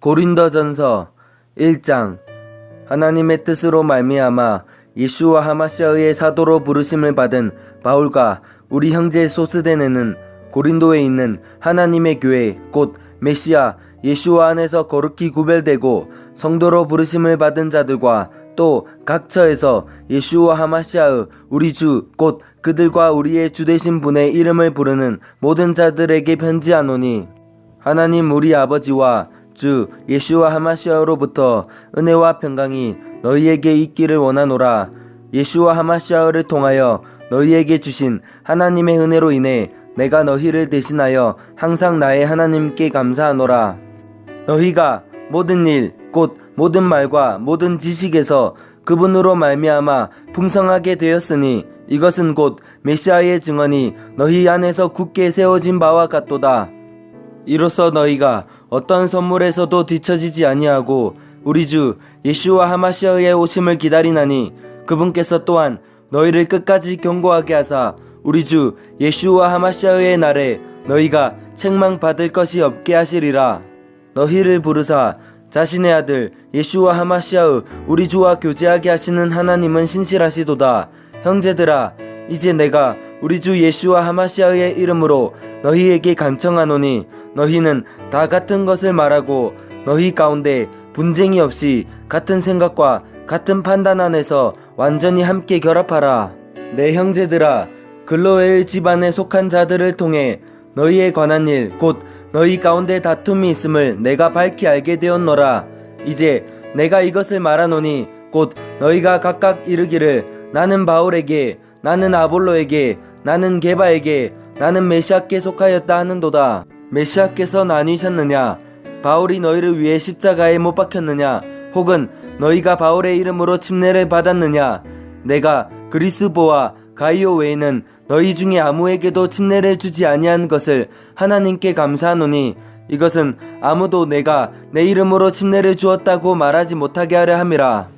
고린도전서 1장. 하나님의 뜻으로 말미암아 예수와 하마시아의 사도로 부르심을 받은 바울과 우리 형제 소스데네는 고린도에 있는 하나님의 교회 곧 메시아 예수와 안에서 거룩히 구별되고 성도로 부르심을 받은 자들과 또 각 처에서 예수와 하마시아의 우리 주 곧 그들과 우리의 주 되신 분의 이름을 부르는 모든 자들에게 편지하노니, 하나님 우리 아버지와 주 예수와 하마시아로부터 은혜와 평강이 너희에게 있기를 원하노라. 예수와 하마시아를 통하여 너희에게 주신 하나님의 은혜로 인해 내가 너희를 대신하여 항상 나의 하나님께 감사하노라. 너희가 모든 일 곧 모든 말과 모든 지식에서 그분으로 말미암아 풍성하게 되었으니 이것은 곧 메시아의 증언이 너희 안에서 굳게 세워진 바와 같도다. 이로써 너희가 어떤 선물에서도 뒤처지지 아니하고 우리 주 예수와 하마시아의 오심을 기다리나니, 그분께서 또한 너희를 끝까지 견고하게 하사 우리 주 예수와 하마시아의 날에 너희가 책망받을 것이 없게 하시리라. 너희를 부르사 자신의 아들 예수와 하마시아의 우리 주와 교제하게 하시는 하나님은 신실하시도다. 형제들아, 이제 내가 우리 주 예수와 하마시아의 이름으로 너희에게 간청하노니, 너희는 다 같은 것을 말하고 너희 가운데 분쟁이 없이 같은 생각과 같은 판단 안에서 완전히 함께 결합하라. 내 형제들아, 글로엘 집안에 속한 자들을 통해 너희에 관한 일 곧 너희 가운데 다툼이 있음을 내가 밝히 알게 되었노라. 이제 내가 이것을 말하노니 곧 너희가 각각 이르기를 나는 바울에게, 나는 아볼로에게, 나는 게바에게, 나는 메시아께 속하였다 하는도다. 메시아께서 나뉘셨느냐? 바울이 너희를 위해 십자가에 못 박혔느냐? 혹은 너희가 바울의 이름으로 침례를 받았느냐? 내가 그리스보와 가이오 외에는 너희 중에 아무에게도 침례를 주지 아니한 것을 하나님께 감사하노니, 이것은 아무도 내가 내 이름으로 침례를 주었다고 말하지 못하게 하려 함이라.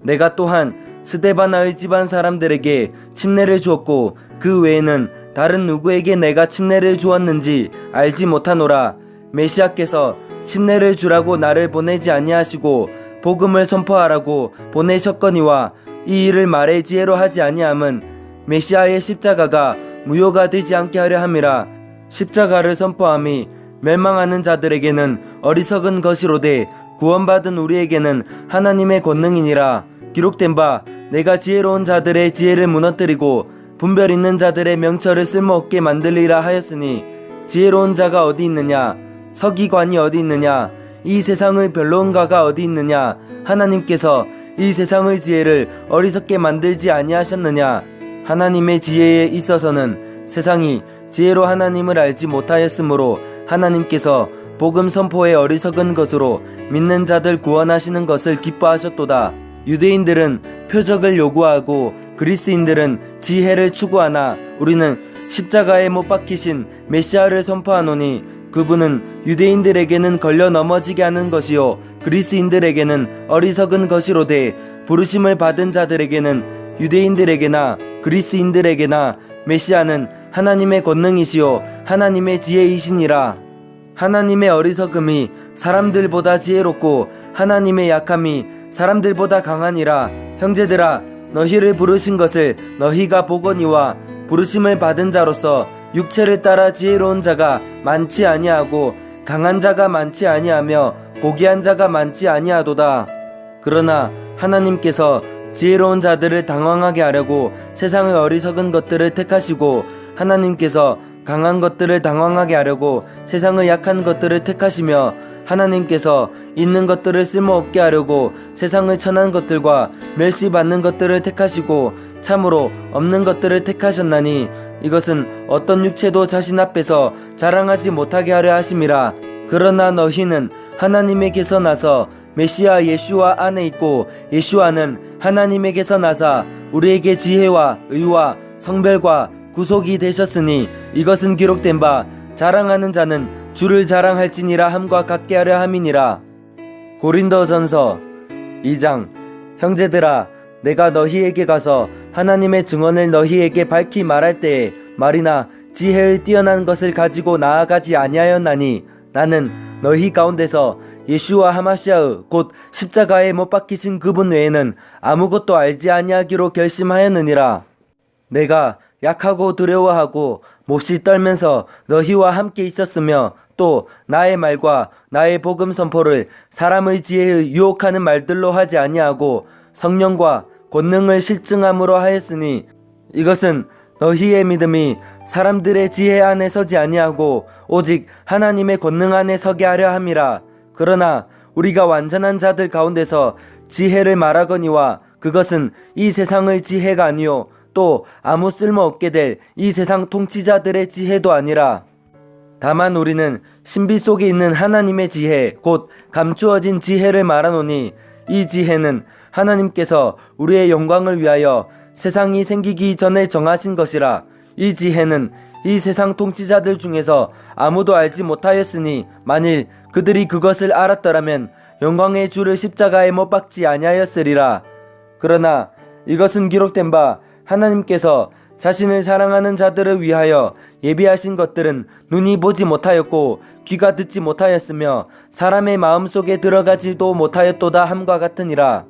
내가 또한 스데바나의 집안 사람들에게 침례를 주었고 그 외에는 다른 누구에게 내가 침례를 주었는지 알지 못하노라. 메시아께서 침례를 주라고 나를 보내지 아니하시고 복음을 선포하라고 보내셨거니와, 이 일을 말의 지혜로 하지 아니함은 메시아의 십자가가 무효가 되지 않게 하려 함이라. 십자가를 선포함이 멸망하는 자들에게는 어리석은 것이로되 구원받은 우리에게는 하나님의 권능이니라. 기록된 바 내가 지혜로운 자들의 지혜를 무너뜨리고 분별 있는 자들의 명철을 쓸모없게 만들리라 하였으니, 지혜로운 자가 어디 있느냐? 서기관이 어디 있느냐? 이 세상의 변론가가 어디 있느냐? 하나님께서 이 세상의 지혜를 어리석게 만들지 아니하셨느냐? 하나님의 지혜에 있어서는 세상이 지혜로 하나님을 알지 못하였으므로 하나님께서 복음 선포의 어리석은 것으로 믿는 자들 구원하시는 것을 기뻐하셨도다. 유대인들은 표적을 요구하고 그리스인들은 지혜를 추구하나 우리는 십자가에 못 박히신 메시아를 선포하노니, 그분은 유대인들에게는 걸려 넘어지게 하는 것이요 그리스인들에게는 어리석은 것이로되 부르심을 받은 자들에게는 유대인들에게나 그리스인들에게나 메시아는 하나님의 권능이시요 하나님의 지혜이시니라. 하나님의 어리석음이 사람들보다 지혜롭고 하나님의 약함이 사람들보다 강하니라. 형제들아, 너희를 부르신 것을 너희가 보거니와 부르심을 받은 자로서 육체를 따라 지혜로운 자가 많지 아니하고 강한 자가 많지 아니하며 고귀한 자가 많지 아니하도다. 그러나 하나님께서 지혜로운 자들을 당황하게 하려고 세상의 어리석은 것들을 택하시고, 하나님께서 강한 것들을 당황하게 하려고 세상의 약한 것들을 택하시며, 하나님께서 있는 것들을 쓸모없게 하려고 세상의 천한 것들과 멸시받는 것들을 택하시고 참으로 없는 것들을 택하셨나니, 이것은 어떤 육체도 자신 앞에서 자랑하지 못하게 하려 하심이라. 그러나 너희는 하나님에게서 나서 메시아 예수와 안에 있고 예수와는 하나님에게서 나사 우리에게 지혜와 의와 성별과 구속이 되셨으니, 이것은 기록된 바 자랑하는 자는 주를 자랑할지니라 함과 같게 하려 함이니라. 고린도전서 2장. 형제들아, 내가 너희에게 가서 하나님의 증언을 너희에게 밝히 말할 때에 말이나 지혜를 뛰어난 것을 가지고 나아가지 아니하였나니, 나는 너희 가운데서 예수와 하마시아의 곧 십자가에 못 박히신 그분 외에는 아무것도 알지 아니하기로 결심하였느니라. 내가 약하고 두려워하고 몹시 떨면서 너희와 함께 있었으며 또 나의 말과 나의 복음 선포를 사람의 지혜에 유혹하는 말들로 하지 아니하고 성령과 권능을 실증함으로 하였으니 이것은 너희의 믿음이 사람들의 지혜 안에 서지 아니하고 오직 하나님의 권능 안에 서게 하려 함이라. 그러나 우리가 완전한 자들 가운데서 지혜를 말하거니와 그것은 이 세상의 지혜가 아니요 또 아무 쓸모없게 될 이 세상 통치자들의 지혜도 아니라 다만 우리는 신비 속에 있는 하나님의 지혜 곧 감추어진 지혜를 말하노니 이 지혜는 하나님께서 우리의 영광을 위하여 세상이 생기기 전에 정하신 것이라. 이 지혜는 이 세상 통치자들 중에서 아무도 알지 못하였으니 만일 그들이 그것을 알았더라면 영광의 주를 십자가에 못 박지 아니하였으리라. 그러나 이것은 기록된 바 하나님께서 자신을 사랑하는 자들을 위하여 예비하신 것들은 눈이 보지 못하였고 귀가 듣지 못하였으며 사람의 마음속에 들어가지도 못하였도다 함과 같으니라.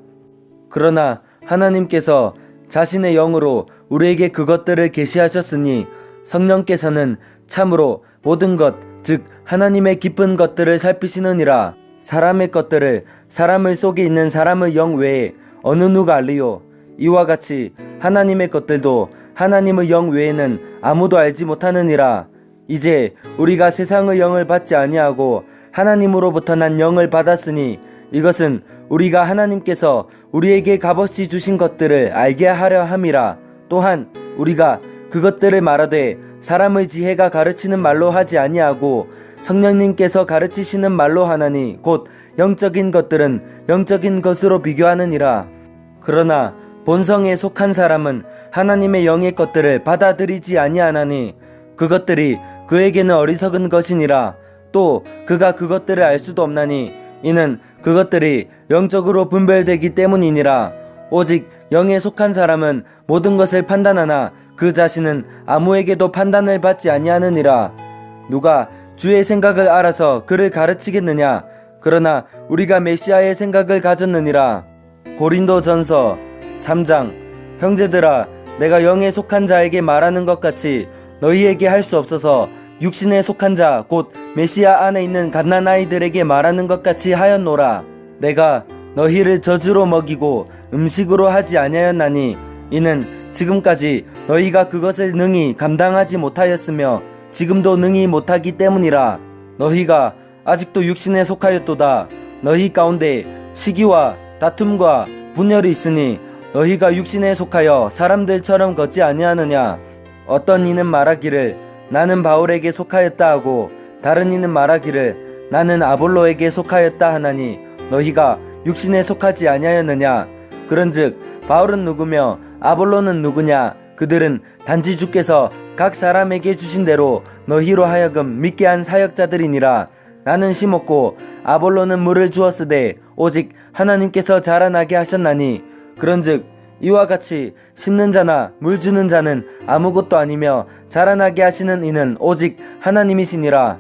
그러나 하나님께서 자신의 영으로 우리에게 그것들을 계시하셨으니 성령께서는 참으로 모든 것 즉 하나님의 깊은 것들을 살피시느니라. 사람의 것들을 사람의 속에 있는 사람의 영 외에 어느 누가 알리요. 이와 같이 하나님의 것들도 하나님의 영 외에는 아무도 알지 못하느니라. 이제 우리가 세상의 영을 받지 아니하고 하나님으로부터 난 영을 받았으니 이것은 우리가 하나님께서 우리에게 값없이 주신 것들을 알게 하려 함이라. 또한 우리가 그것들을 말하되 사람의 지혜가 가르치는 말로 하지 아니하고 성령님께서 가르치시는 말로 하나니 곧 영적인 것들은 영적인 것으로 비교하느니라. 그러나 본성에 속한 사람은 하나님의 영의 것들을 받아들이지 아니하나니 그것들이 그에게는 어리석은 것이니라. 또 그가 그것들을 알 수도 없나니 이는 그것들이 영적으로 분별되기 때문이니라. 오직 영에 속한 사람은 모든 것을 판단하나 그 자신은 아무에게도 판단을 받지 아니하느니라. 누가 주의 생각을 알아서 그를 가르치겠느냐. 그러나 우리가 메시아의 생각을 가졌느니라. 고린도전서 3장. 형제들아, 내가 영에 속한 자에게 말하는 것 같이 너희에게 할 수 없어서 육신에 속한 자 곧 메시아 안에 있는 갓난아이들에게 말하는 것 같이 하였노라. 내가 너희를 저주로 먹이고 음식으로 하지 아니하였나니 이는 지금까지 너희가 그것을 능히 감당하지 못하였으며 지금도 능히 못하기 때문이라. 너희가 아직도 육신에 속하였도다. 너희 가운데 시기와 다툼과 분열이 있으니 너희가 육신에 속하여 사람들처럼 걷지 아니하느냐. 어떤 이는 말하기를 나는 바울에게 속하였다 하고 다른 이는 말하기를 나는 아볼로에게 속하였다 하나니 너희가 육신에 속하지 아니하였느냐. 그런즉 바울은 누구며 아볼로는 누구냐. 그들은 단지 주께서 각 사람에게 주신 대로 너희로 하여금 믿게 한 사역자들이니라. 나는 심었고 아볼로는 물을 주었으되 오직 하나님께서 자라나게 하셨나니 그런즉 이와 같이 심는 자나 물 주는 자는 아무것도 아니며 자라나게 하시는 이는 오직 하나님이시니라.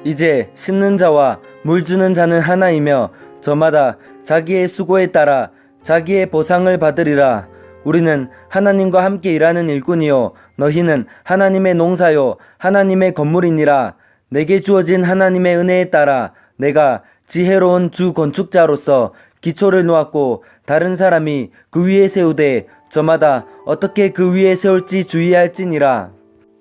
이제 심는 자와 물 주는 자는 하나이며 저마다 자기의 수고에 따라 자기의 보상을 받으리라. 우리는 하나님과 함께 일하는 일꾼이요 너희는 하나님의 농사요 하나님의 건물이니라. 내게 주어진 하나님의 은혜에 따라 내가 지혜로운 주 건축자로서 기초를 놓았고 다른 사람이 그 위에 세우되 저마다 어떻게 그 위에 세울지 주의할지니라.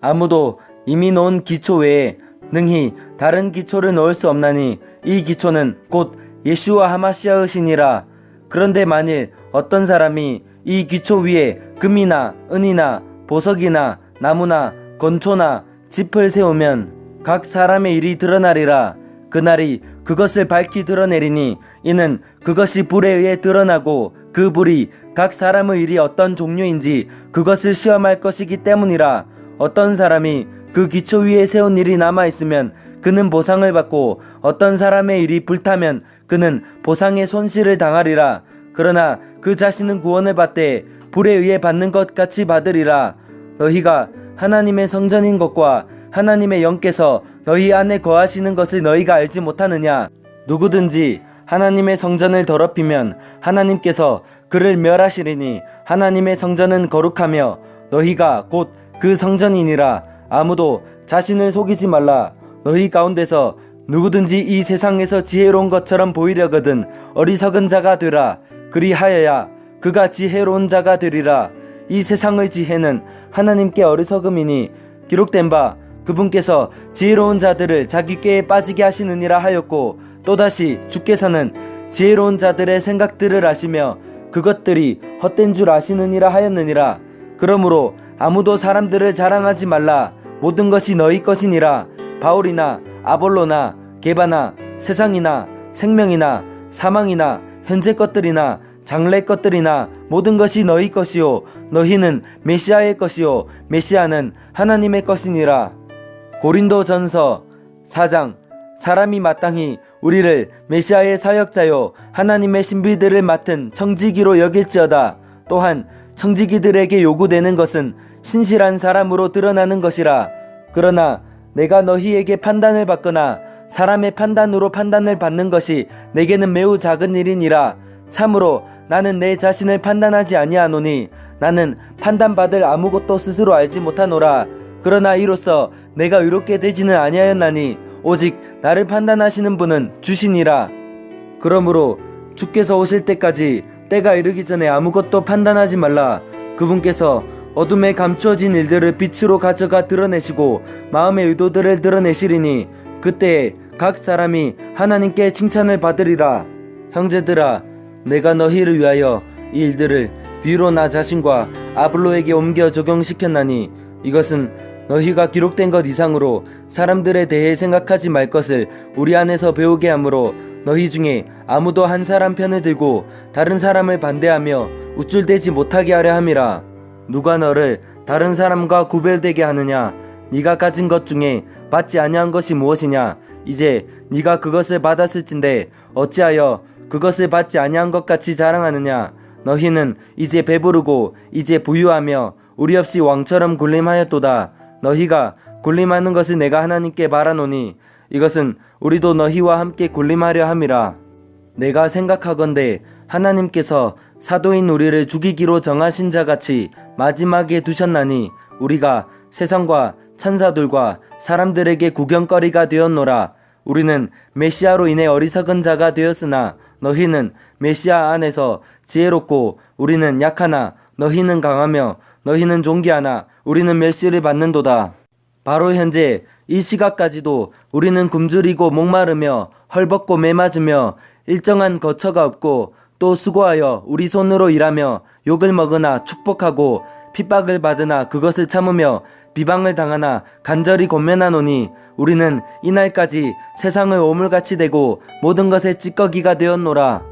아무도 이미 놓은 기초 외에 능히 다른 기초를 넣을 수 없나니 이 기초는 곧 예수와 하마시아이시니라. 그런데 만일 어떤 사람이 이 기초 위에 금이나 은이나 보석이나 나무나 건초나 짚을 세우면 각 사람의 일이 드러나리라. 그날이 그것을 밝히 드러내리니 이는 그것이 불에 의해 드러나고 그 불이 각 사람의 일이 어떤 종류인지 그것을 시험할 것이기 때문이라. 어떤 사람이 그 기초 위에 세운 일이 남아있으면 그는 보상을 받고 어떤 사람의 일이 불타면 그는 보상의 손실을 당하리라. 그러나 그 자신은 구원을 받되 불에 의해 받는 것 같이 받으리라. 너희가 하나님의 성전인 것과 하나님의 영께서 너희 안에 거하시는 것을 너희가 알지 못하느냐. 누구든지 하나님의 성전을 더럽히면 하나님께서 그를 멸하시리니 하나님의 성전은 거룩하며 너희가 곧 그 성전이니라. 아무도 자신을 속이지 말라. 너희 가운데서 누구든지 이 세상에서 지혜로운 것처럼 보이려거든 어리석은 자가 되라. 그리하여야 그가 지혜로운 자가 되리라. 이 세상의 지혜는 하나님께 어리석음이니 기록된 바 그분께서 지혜로운 자들을 자기 꾀에 빠지게 하시느니라 하였고, 또다시 주께서는 지혜로운 자들의 생각들을 아시며 그것들이 헛된 줄 아시느니라 하였느니라. 그러므로 아무도 사람들을 자랑하지 말라. 모든 것이 너희 것이니라. 바울이나 아볼로나 게바나 세상이나 생명이나 사망이나 현재 것들이나 장래 것들이나 모든 것이 너희 것이요 너희는 메시아의 것이요 메시아는 하나님의 것이니라. 고린도전서 4장. 사람이 마땅히 우리를 메시아의 사역자요 하나님의 신비들을 맡은 청지기로 여길지어다. 또한 청지기들에게 요구되는 것은 신실한 사람으로 드러나는 것이라. 그러나 내가 너희에게 판단을 받거나 사람의 판단으로 판단을 받는 것이 내게는 매우 작은 일이니라. 참으로 나는 내 자신을 판단하지 아니하노니 나는 판단받을 아무것도 스스로 알지 못하노라. 그러나 이로써 내가 의롭게 되지는 아니하였나니 오직 나를 판단하시는 분은 주시니라. 그러므로 주께서 오실 때까지 때가 이르기 전에 아무것도 판단하지 말라. 그분께서 어둠에 감추어진 일들을 빛으로 가져가 드러내시고 마음의 의도들을 드러내시리니 그때에 각 사람이 하나님께 칭찬을 받으리라. 형제들아, 내가 너희를 위하여 이 일들을 비유로 나 자신과 아볼로에게 옮겨 적용시켰나니 이것은 너희가 기록된 것 이상으로 사람들에 대해 생각하지 말 것을 우리 안에서 배우게 하므로 너희 중에 아무도 한 사람 편을 들고 다른 사람을 반대하며 우쭐대지 못하게 하려 함이라. 누가 너를 다른 사람과 구별되게 하느냐? 네가 가진 것 중에 받지 아니한 것이 무엇이냐? 이제 네가 그것을 받았을진데 어찌하여 그것을 받지 아니한 것 같이 자랑하느냐? 너희는 이제 배부르고 이제 부유하며 우리 없이 왕처럼 군림하였도다. 너희가 군림하는 것을 내가 하나님께 바라노니 이것은 우리도 너희와 함께 군림하려 함이라. 내가 생각하건대 하나님께서 사도인 우리를 죽이기로 정하신 자같이 마지막에 두셨나니 우리가 세상과 천사들과 사람들에게 구경거리가 되었노라. 우리는 메시아로 인해 어리석은 자가 되었으나 너희는 메시아 안에서 지혜롭고 우리는 약하나 너희는 강하며 너희는 존귀하나 우리는 멸시를 받는도다. 바로 현재 이 시각까지도 우리는 굶주리고 목마르며 헐벗고 매맞으며 일정한 거처가 없고 또 수고하여 우리 손으로 일하며 욕을 먹으나 축복하고 핍박을 받으나 그것을 참으며 비방을 당하나 간절히 권면하노니 우리는 이날까지 세상의 오물같이 되고 모든 것의 찌꺼기가 되었노라.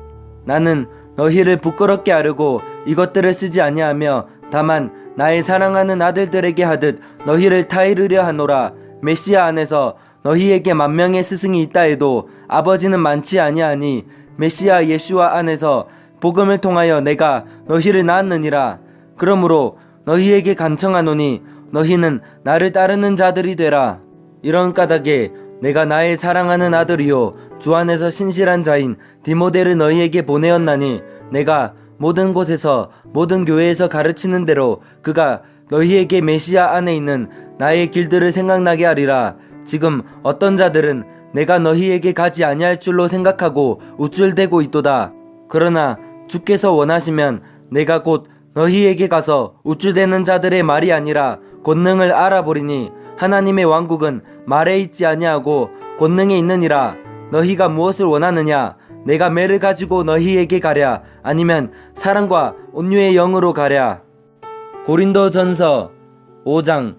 나는 너희를 부끄럽게 하려고 이것들을 쓰지 아니하며 다만 나의 사랑하는 아들들에게 하듯 너희를 타이르려 하노라. 메시아 안에서 너희에게 만명의 스승이 있다 해도 아버지는 많지 아니하니 메시아 예수와 안에서 복음을 통하여 내가 너희를 낳았느니라. 그러므로 너희에게 간청하노니 너희는 나를 따르는 자들이 되라. 이런 까닭에 내가 나의 사랑하는 아들이요 주 안에서 신실한 자인 디모데를 너희에게 보내었나니 내가 모든 곳에서 모든 교회에서 가르치는 대로 그가 너희에게 메시아 안에 있는 나의 길들을 생각나게 하리라. 지금 어떤 자들은 내가 너희에게 가지 아니할 줄로 생각하고 우쭐대고 있도다. 그러나 주께서 원하시면 내가 곧 너희에게 가서 우쭐대는 자들의 말이 아니라 권능을 알아보리니 하나님의 왕국은 말에 있지 아니하고 권능에 있느니라. 너희가 무엇을 원하느냐? 내가 매를 가지고 너희에게 가랴? 아니면 사랑과 온유의 영으로 가랴? 고린도전서 5장.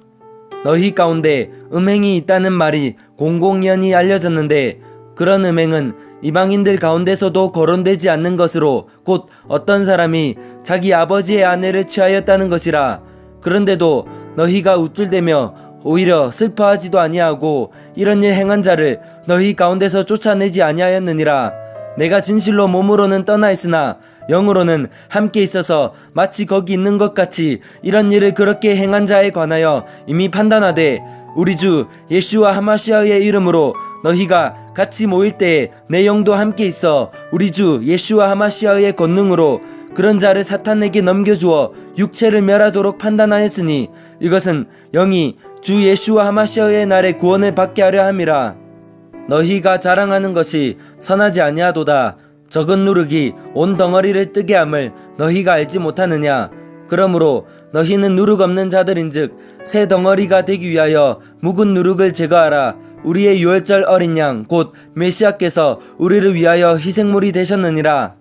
너희 가운데 음행이 있다는 말이 공공연히 알려졌는데 그런 음행은 이방인들 가운데서도 거론되지 않는 것으로 곧 어떤 사람이 자기 아버지의 아내를 취하였다는 것이라. 그런데도 너희가 우쭐대며 오히려 슬퍼하지도 아니하고 이런 일 행한 자를 너희 가운데서 쫓아내지 아니하였느니라. 내가 진실로 몸으로는 떠나 있으나 영으로는 함께 있어서 마치 거기 있는 것 같이 이런 일을 그렇게 행한 자에 관하여 이미 판단하되 우리 주 예슈와 하마시아의 이름으로 너희가 같이 모일 때에 내 영도 함께 있어 우리 주 예슈와 하마시아의 권능으로 그런 자를 사탄에게 넘겨주어 육체를 멸하도록 판단하였으니 이것은 영이 주 예슈와 하마시아의 날에 구원을 받게 하려 함이라. 너희가 자랑하는 것이 선하지 아니하도다. 적은 누룩이 온 덩어리를 뜨게 함을 너희가 알지 못하느냐. 그러므로 너희는 누룩 없는 자들인즉 새 덩어리가 되기 위하여 묵은 누룩을 제거하라. 우리의 유월절 어린 양 곧 메시아께서 우리를 위하여 희생물이 되셨느니라.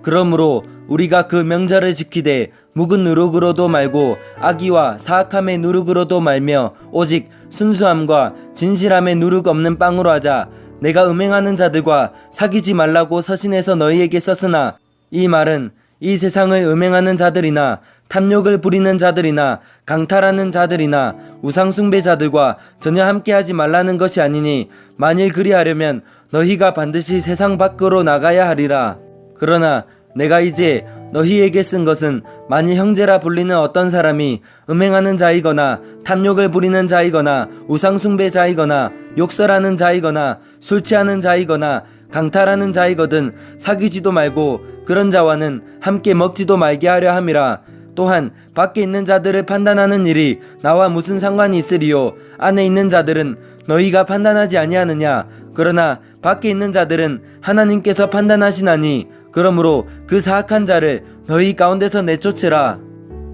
그러므로 우리가 그 명절을 지키되 묵은 누룩으로도 말고 악의와 사악함의 누룩으로도 말며 오직 순수함과 진실함의 누룩 없는 빵으로 하자. 내가 음행하는 자들과 사귀지 말라고 서신해서 너희에게 썼으나 이 말은 이 세상을 음행하는 자들이나 탐욕을 부리는 자들이나 강탈하는 자들이나 우상숭배자들과 전혀 함께하지 말라는 것이 아니니 만일 그리하려면 너희가 반드시 세상 밖으로 나가야 하리라. 그러나 내가 이제 너희에게 쓴 것은 만일 형제라 불리는 어떤 사람이 음행하는 자이거나 탐욕을 부리는 자이거나 우상숭배자이거나 욕설하는 자이거나 술 취하는 자이거나 강탈하는 자이거든 사귀지도 말고 그런 자와는 함께 먹지도 말게 하려 함이라. 또한 밖에 있는 자들을 판단하는 일이 나와 무슨 상관이 있으리요. 안에 있는 자들은 너희가 판단하지 아니하느냐. 그러나 밖에 있는 자들은 하나님께서 판단하시나니 그러므로 그 사악한 자를 너희 가운데서 내쫓으라.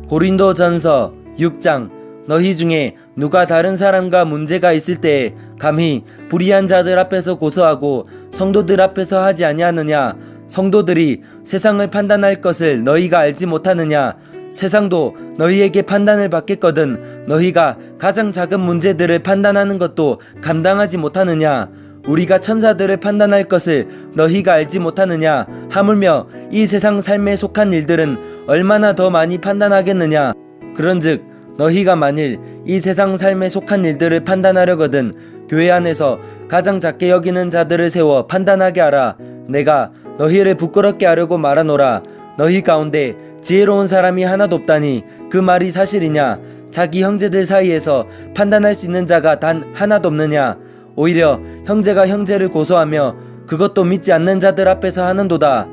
고린도전서 6장. 너희 중에 누가 다른 사람과 문제가 있을 때에 감히 불의한 자들 앞에서 고소하고 성도들 앞에서 하지 아니하느냐. 성도들이 세상을 판단할 것을 너희가 알지 못하느냐. 세상도 너희에게 판단을 받겠거든 너희가 가장 작은 문제들을 판단하는 것도 감당하지 못하느냐. 우리가 천사들을 판단할 것을 너희가 알지 못하느냐. 하물며 이 세상 삶에 속한 일들은 얼마나 더 많이 판단하겠느냐. 그런즉 너희가 만일 이 세상 삶에 속한 일들을 판단하려거든 교회 안에서 가장 작게 여기는 자들을 세워 판단하게 하라. 내가 너희를 부끄럽게 하려고 말하노라. 너희 가운데 지혜로운 사람이 하나도 없다니 그 말이 사실이냐. 자기 형제들 사이에서 판단할 수 있는 자가 단 하나도 없느냐. 오히려 형제가 형제를 고소하며 그것도 믿지 않는 자들 앞에서 하는도다.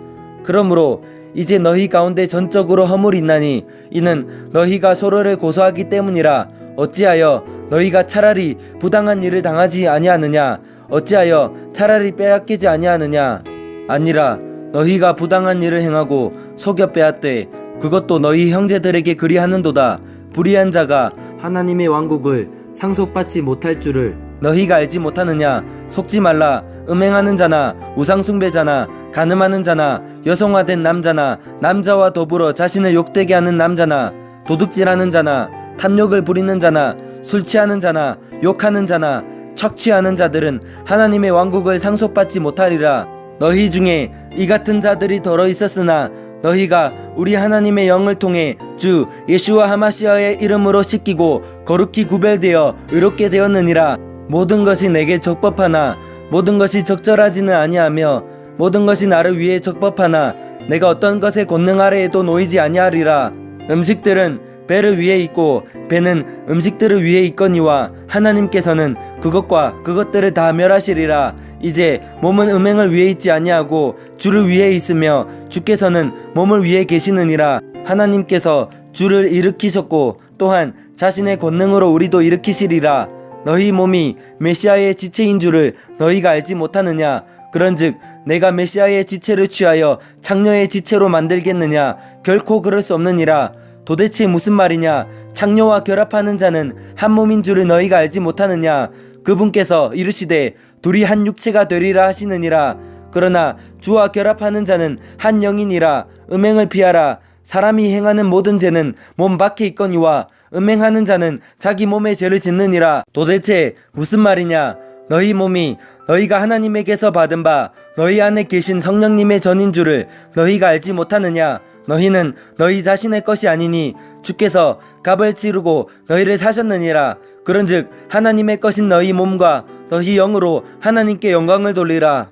그러므로 이제 너희 가운데 전적으로 허물이 있나니 이는 너희가 서로를 고소하기 때문이라. 어찌하여 너희가 차라리 부당한 일을 당하지 아니하느냐. 어찌하여 차라리 빼앗기지 아니하느냐. 아니라 너희가 부당한 일을 행하고 속여 빼앗되 그것도 너희 형제들에게 그리하는도다. 불의한 자가 하나님의 왕국을 상속받지 못할 줄을 너희가 알지 못하느냐. 속지 말라. 음행하는 자나 우상숭배자나 간음하는 자나 여성화된 남자나 남자와 더불어 자신을 욕되게 하는 남자나 도둑질하는 자나 탐욕을 부리는 자나 술 취하는 자나 욕하는 자나 척취하는 자들은 하나님의 왕국을 상속받지 못하리라. 너희 중에 이 같은 자들이 더러 있었으나 너희가 우리 하나님의 영을 통해 주 예슈와 하마시아의 이름으로 씻기고 거룩히 구별되어 의롭게 되었느니라. 모든 것이 내게 적법하나 모든 것이 적절하지는 아니하며 모든 것이 나를 위해 적법하나 내가 어떤 것에 권능 아래에도 놓이지 아니하리라. 음식들은 배를 위해 있고 배는 음식들을 위해 있거니와 하나님께서는 그것과 그것들을 다 멸하시리라. 이제 몸은 음행을 위해 있지 아니하고 주를 위해 있으며 주께서는 몸을 위해 계시느니라. 하나님께서 주를 일으키셨고 또한 자신의 권능으로 우리도 일으키시리라. 너희 몸이 메시아의 지체인 줄을 너희가 알지 못하느냐. 그런즉 내가 메시아의 지체를 취하여 창녀의 지체로 만들겠느냐. 결코 그럴 수 없느니라. 도대체 무슨 말이냐. 창녀와 결합하는 자는 한 몸인 줄을 너희가 알지 못하느냐. 그분께서 이르시되 둘이 한 육체가 되리라 하시느니라. 그러나 주와 결합하는 자는 한 영이니라. 음행을 피하라. 사람이 행하는 모든 죄는 몸 밖에 있거니와 음행하는 자는 자기 몸에 죄를 짓느니라. 도대체 무슨 말이냐. 너희 몸이 너희가 하나님에게서 받은 바 너희 안에 계신 성령님의 전인 줄을 너희가 알지 못하느냐. 너희는 너희 자신의 것이 아니니 주께서 값을 치르고 너희를 사셨느니라. 그런즉 하나님의 것인 너희 몸과 너희 영으로 하나님께 영광을 돌리라.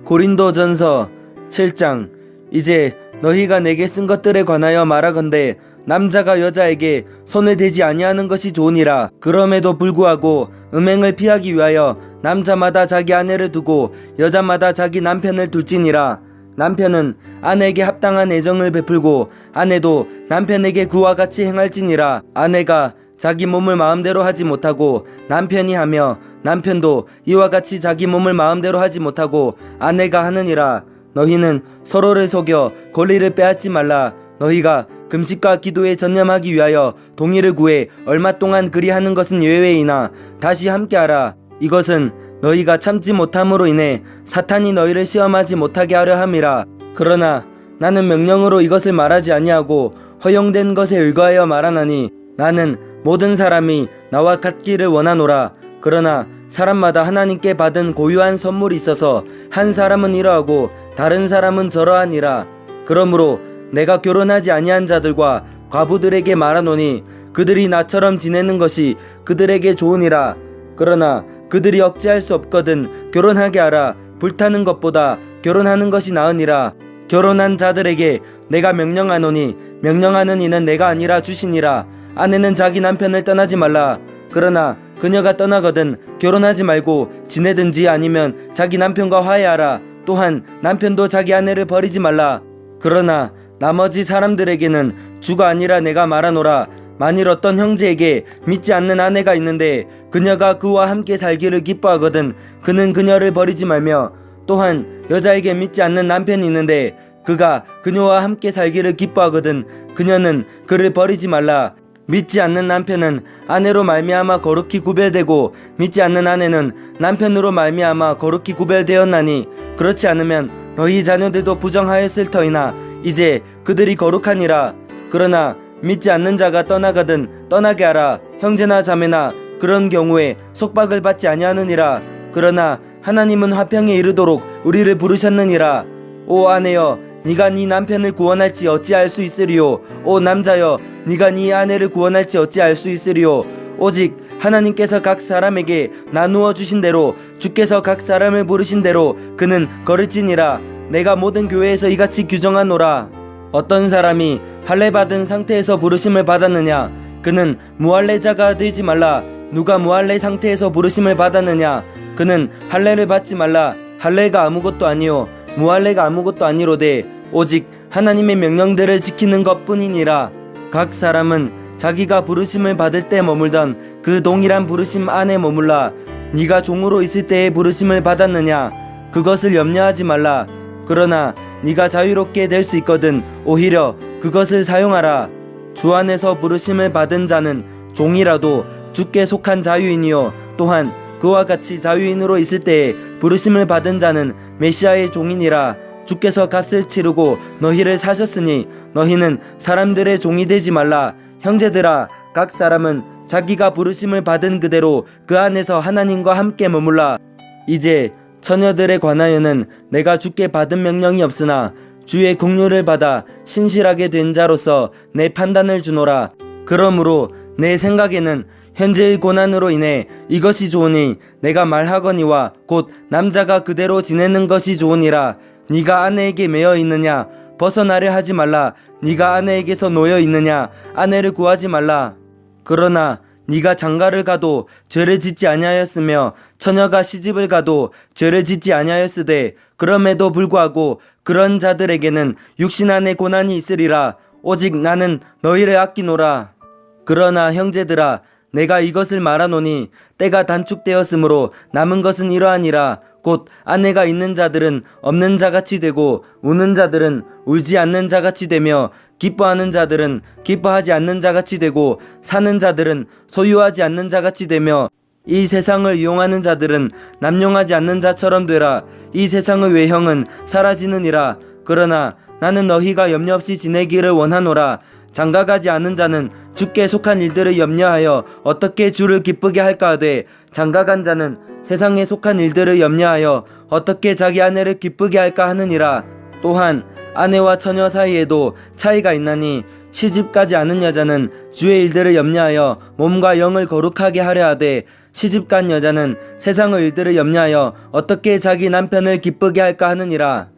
고린도전서 7장. 이제 너희가 내게 쓴 것들에 관하여 말하건대 남자가 여자에게 손을 대지 아니하는 것이 좋으니라. 그럼에도 불구하고 음행을 피하기 위하여 남자마다 자기 아내를 두고 여자마다 자기 남편을 둘지니라. 남편은 아내에게 합당한 애정을 베풀고 아내도 남편에게 그와 같이 행할지니라. 아내가 자기 몸을 마음대로 하지 못하고 남편이 하며 남편도 이와 같이 자기 몸을 마음대로 하지 못하고 아내가 하느니라. 너희는 서로를 속여 권리를 빼앗지 말라. 너희가 금식과 기도에 전념하기 위하여 동의를 구해 얼마 동안 그리하는 것은 예외이나 다시 함께하라. 이것은 너희가 참지 못함으로 인해 사탄이 너희를 시험하지 못하게 하려 함이라. 그러나 나는 명령으로 이것을 말하지 아니하고 허용된 것에 의거하여 말하나니 나는 모든 사람이 나와 같기를 원하노라. 그러나 사람마다 하나님께 받은 고유한 선물이 있어서 한 사람은 이러하고 다른 사람은 저러하니라. 그러므로 내가 결혼하지 아니한 자들과 과부들에게 말하노니 그들이 나처럼 지내는 것이 그들에게 좋으니라. 그러나 그들이 억제할 수 없거든 결혼하게 하라. 불타는 것보다 결혼하는 것이 나으니라. 결혼한 자들에게 내가 명령하노니 명령하는 이는 내가 아니라 주시니라. 아내는 자기 남편을 떠나지 말라. 그러나 그녀가 떠나거든 결혼하지 말고 지내든지 아니면 자기 남편과 화해하라. 또한 남편도 자기 아내를 버리지 말라. 그러나 나머지 사람들에게는 주가 아니라 내가 말하노라. 만일 어떤 형제에게 믿지 않는 아내가 있는데 그녀가 그와 함께 살기를 기뻐하거든 그는 그녀를 버리지 말며, 또한 여자에게 믿지 않는 남편이 있는데 그가 그녀와 함께 살기를 기뻐하거든 그녀는 그를 버리지 말라. 믿지 않는 남편은 아내로 말미암아 거룩히 구별되고 믿지 않는 아내는 남편으로 말미암아 거룩히 구별되었나니 그렇지 않으면 너희 자녀들도 부정하였을 터이나 이제 그들이 거룩하니라. 그러나 믿지 않는 자가 떠나가든 떠나게 하라. 형제나 자매나 그런 경우에 속박을 받지 아니하느니라. 그러나 하나님은 화평에 이르도록 우리를 부르셨느니라. 오 아내여, 네가 네 남편을 구원할지 어찌할 수 있으리요. 오 남자여, 네가 네 아내를 구원할지 어찌할 수 있으리요. 오직 하나님께서 각 사람에게 나누어 주신 대로 주께서 각 사람을 부르신 대로 그는 거를지니라. 내가 모든 교회에서 이같이 규정하노라. 어떤 사람이 할례 받은 상태에서 부르심을 받았느냐? 그는 무할례자가 되지 말라. 누가 무할례 상태에서 부르심을 받았느냐? 그는 할례를 받지 말라. 할례가 아무것도 아니요 무할례가 아무것도 아니로되 오직 하나님의 명령들을 지키는 것뿐이니라. 각 사람은 자기가 부르심을 받을 때 머물던 그 동일한 부르심 안에 머물라. 네가 종으로 있을 때에 부르심을 받았느냐? 그것을 염려하지 말라. 그러나 네가 자유롭게 될 수 있거든 오히려 그것을 사용하라. 주 안에서 부르심을 받은 자는 종이라도 주께 속한 자유인이요 또한 그와 같이 자유인으로 있을 때에 부르심을 받은 자는 메시아의 종이니라. 주께서 값을 치르고 너희를 사셨으니 너희는 사람들의 종이 되지 말라. 형제들아, 각 사람은 자기가 부르심을 받은 그대로 그 안에서 하나님과 함께 머물라. 이제 처녀들에 관하여는 내가 주께 받은 명령이 없으나 주의 긍휼을 받아 신실하게 된 자로서 내 판단을 주노라. 그러므로 내 생각에는 현재의 고난으로 인해 이것이 좋으니 내가 말하거니와 곧 남자가 그대로 지내는 것이 좋으니라. 네가 아내에게 매여 있느냐? 벗어나려 하지 말라. 네가 아내에게서 놓여 있느냐? 아내를 구하지 말라. 그러나 네가 장가를 가도 죄를 짓지 아니하였으며 처녀가 시집을 가도 죄를 짓지 아니하였으되 그럼에도 불구하고 그런 자들에게는 육신 안에 고난이 있으리라. 오직 나는 너희를 아끼노라. 그러나 형제들아, 내가 이것을 말하노니 때가 단축되었으므로 남은 것은 이러하니라. 곧 아내가 있는 자들은 없는 자같이 되고 우는 자들은 울지 않는 자같이 되며 기뻐하는 자들은 기뻐하지 않는 자같이 되고 사는 자들은 소유하지 않는 자같이 되며 이 세상을 이용하는 자들은 남용하지 않는 자처럼 되라. 이 세상의 외형은 사라지느니라. 그러나 나는 너희가 염려 없이 지내기를 원하노라. 장가가지 않은 자는 주께 속한 일들을 염려하여 어떻게 주를 기쁘게 할까 하되 장가간 자는 세상에 속한 일들을 염려하여 어떻게 자기 아내를 기쁘게 할까 하느니라. 또한 아내와 처녀 사이에도 차이가 있나니 시집가지 않은 여자는 주의 일들을 염려하여 몸과 영을 거룩하게 하려 하되 시집간 여자는 세상의 일들을 염려하여 어떻게 자기 남편을 기쁘게 할까 하느니라.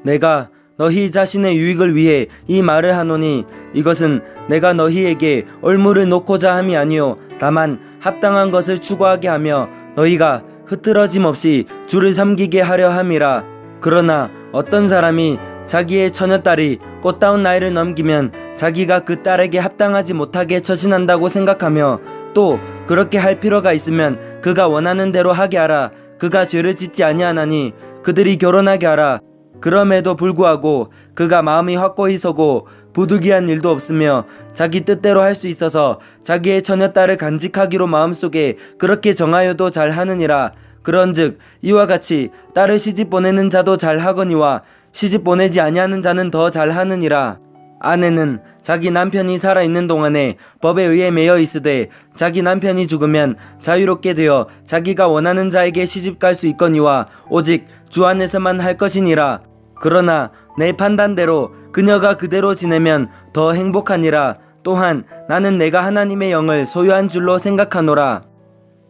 내가 너희 자신의 유익을 위해 이 말을 하노니 이것은 내가 너희에게 올무를 놓고자 함이 아니요 다만 합당한 것을 추구하게 하며 너희가 흐트러짐 없이 주를 섬기게 하려 함이라. 그러나 어떤 사람이 자기의 처녀딸이 꽃다운 나이를 넘기면 자기가 그 딸에게 합당하지 못하게 처신한다고 생각하며 또 그렇게 할 필요가 있으면 그가 원하는 대로 하게 하라. 그가 죄를 짓지 아니하나니 그들이 결혼하게 하라. 그럼에도 불구하고 그가 마음이 확고히 서고 부득이한 일도 없으며 자기 뜻대로 할 수 있어서 자기의 처녀딸을 간직하기로 마음속에 그렇게 정하여도 잘하느니라. 그런즉 이와 같이 딸을 시집 보내는 자도 잘하거니와 시집 보내지 아니하는 자는 더 잘하느니라. 아내는 자기 남편이 살아있는 동안에 법에 의해 매여 있으되 자기 남편이 죽으면 자유롭게 되어 자기가 원하는 자에게 시집갈 수 있거니와 오직 주 안에서만 할 것이니라. 그러나 내 판단대로 그녀가 그대로 지내면 더 행복하니라. 또한 나는 내가 하나님의 영을 소유한 줄로 생각하노라.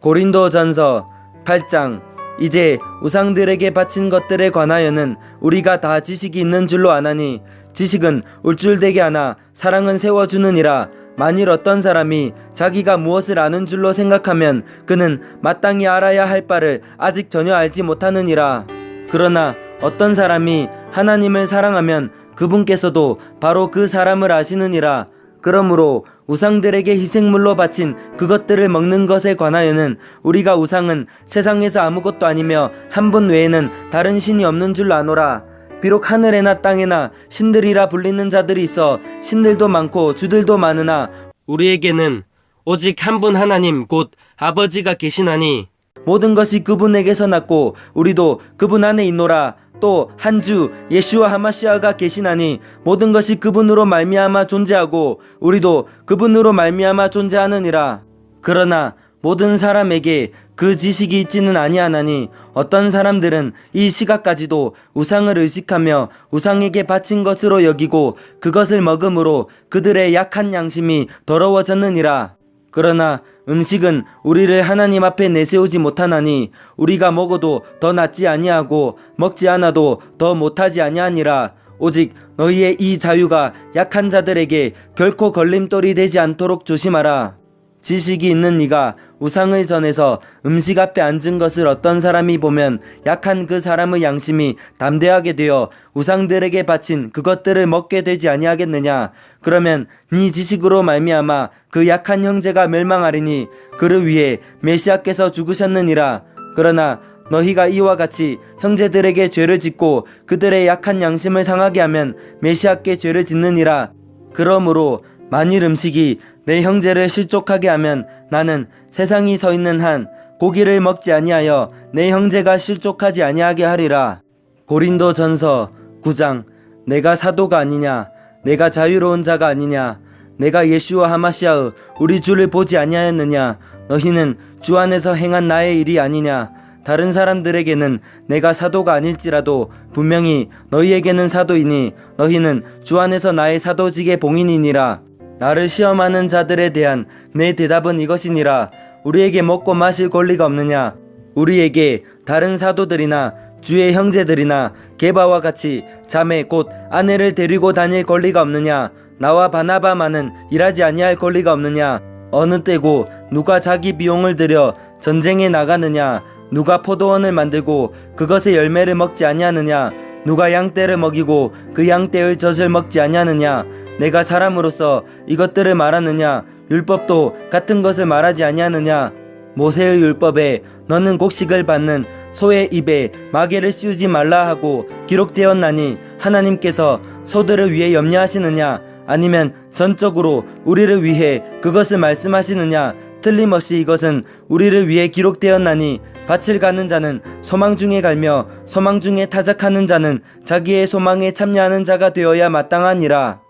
고린도전서 8장. 이제 우상들에게 바친 것들에 관하여는 우리가 다 지식이 있는 줄로 아나니 지식은 울줄되게 하나 사랑은 세워주느니라. 만일 어떤 사람이 자기가 무엇을 아는 줄로 생각하면 그는 마땅히 알아야 할 바를 아직 전혀 알지 못하느니라. 그러나 어떤 사람이 하나님을 사랑하면 그분께서도 바로 그 사람을 아시느니라. 그러므로 우상들에게 희생물로 바친 그것들을 먹는 것에 관하여는 우리가 우상은 세상에서 아무것도 아니며 한 분 외에는 다른 신이 없는 줄 아노라. 비록 하늘에나 땅에나 신들이라 불리는 자들이 있어 신들도 많고 주들도 많으나 우리에게는 오직 한 분 하나님 곧 아버지가 계시나니 모든 것이 그분에게서 났고 우리도 그분 안에 있노라. 또 한 주 예수와 하마시아가 계시나니 모든 것이 그분으로 말미암아 존재하고 우리도 그분으로 말미암아 존재하느니라. 그러나 모든 사람에게 그 지식이 있지는 아니하나니 어떤 사람들은 이 시각까지도 우상을 의식하며 우상에게 바친 것으로 여기고 그것을 먹음으로 그들의 약한 양심이 더러워졌느니라. 그러나 음식은 우리를 하나님 앞에 내세우지 못하나니 우리가 먹어도 더 낫지 아니하고 먹지 않아도 더 못하지 아니하니라. 오직 너희의 이 자유가 약한 자들에게 결코 걸림돌이 되지 않도록 조심하라. 지식이 있는 네가 우상을 전해서 음식 앞에 앉은 것을 어떤 사람이 보면 약한 그 사람의 양심이 담대하게 되어 우상들에게 바친 그것들을 먹게 되지 아니하겠느냐. 그러면 네 지식으로 말미암아 그 약한 형제가 멸망하리니 그를 위해 메시아께서 죽으셨느니라. 그러나 너희가 이와 같이 형제들에게 죄를 짓고 그들의 약한 양심을 상하게 하면 메시아께 죄를 짓느니라. 그러므로 만일 음식이 내 형제를 실족하게 하면 나는 세상이 서 있는 한 고기를 먹지 아니하여 내 형제가 실족하지 아니하게 하리라. 고린도전서 9장. 내가 사도가 아니냐? 내가 자유로운 자가 아니냐? 내가 예수와 하마시아의 우리 주를 보지 아니하였느냐? 너희는 주 안에서 행한 나의 일이 아니냐? 다른 사람들에게는 내가 사도가 아닐지라도 분명히 너희에게는 사도이니 너희는 주 안에서 나의 사도직의 봉인이니라. 나를 시험하는 자들에 대한 내 대답은 이것이니라. 우리에게 먹고 마실 권리가 없느냐? 우리에게 다른 사도들이나 주의 형제들이나 게바와 같이 자매 곧 아내를 데리고 다닐 권리가 없느냐? 나와 바나바만은 일하지 아니할 권리가 없느냐? 어느 때고 누가 자기 비용을 들여 전쟁에 나가느냐? 누가 포도원을 만들고 그것의 열매를 먹지 아니하느냐? 누가 양떼를 먹이고 그 양떼의 젖을 먹지 아니하느냐? 내가 사람으로서 이것들을 말하느냐? 율법도 같은 것을 말하지 아니하느냐? 모세의 율법에 너는 곡식을 받는 소의 입에 마개를 씌우지 말라 하고 기록되었나니 하나님께서 소들을 위해 염려하시느냐? 아니면 전적으로 우리를 위해 그것을 말씀하시느냐? 틀림없이 이것은 우리를 위해 기록되었나니 밭을 가는 자는 소망 중에 갈며 소망 중에 타작하는 자는 자기의 소망에 참여하는 자가 되어야 마땅하니라.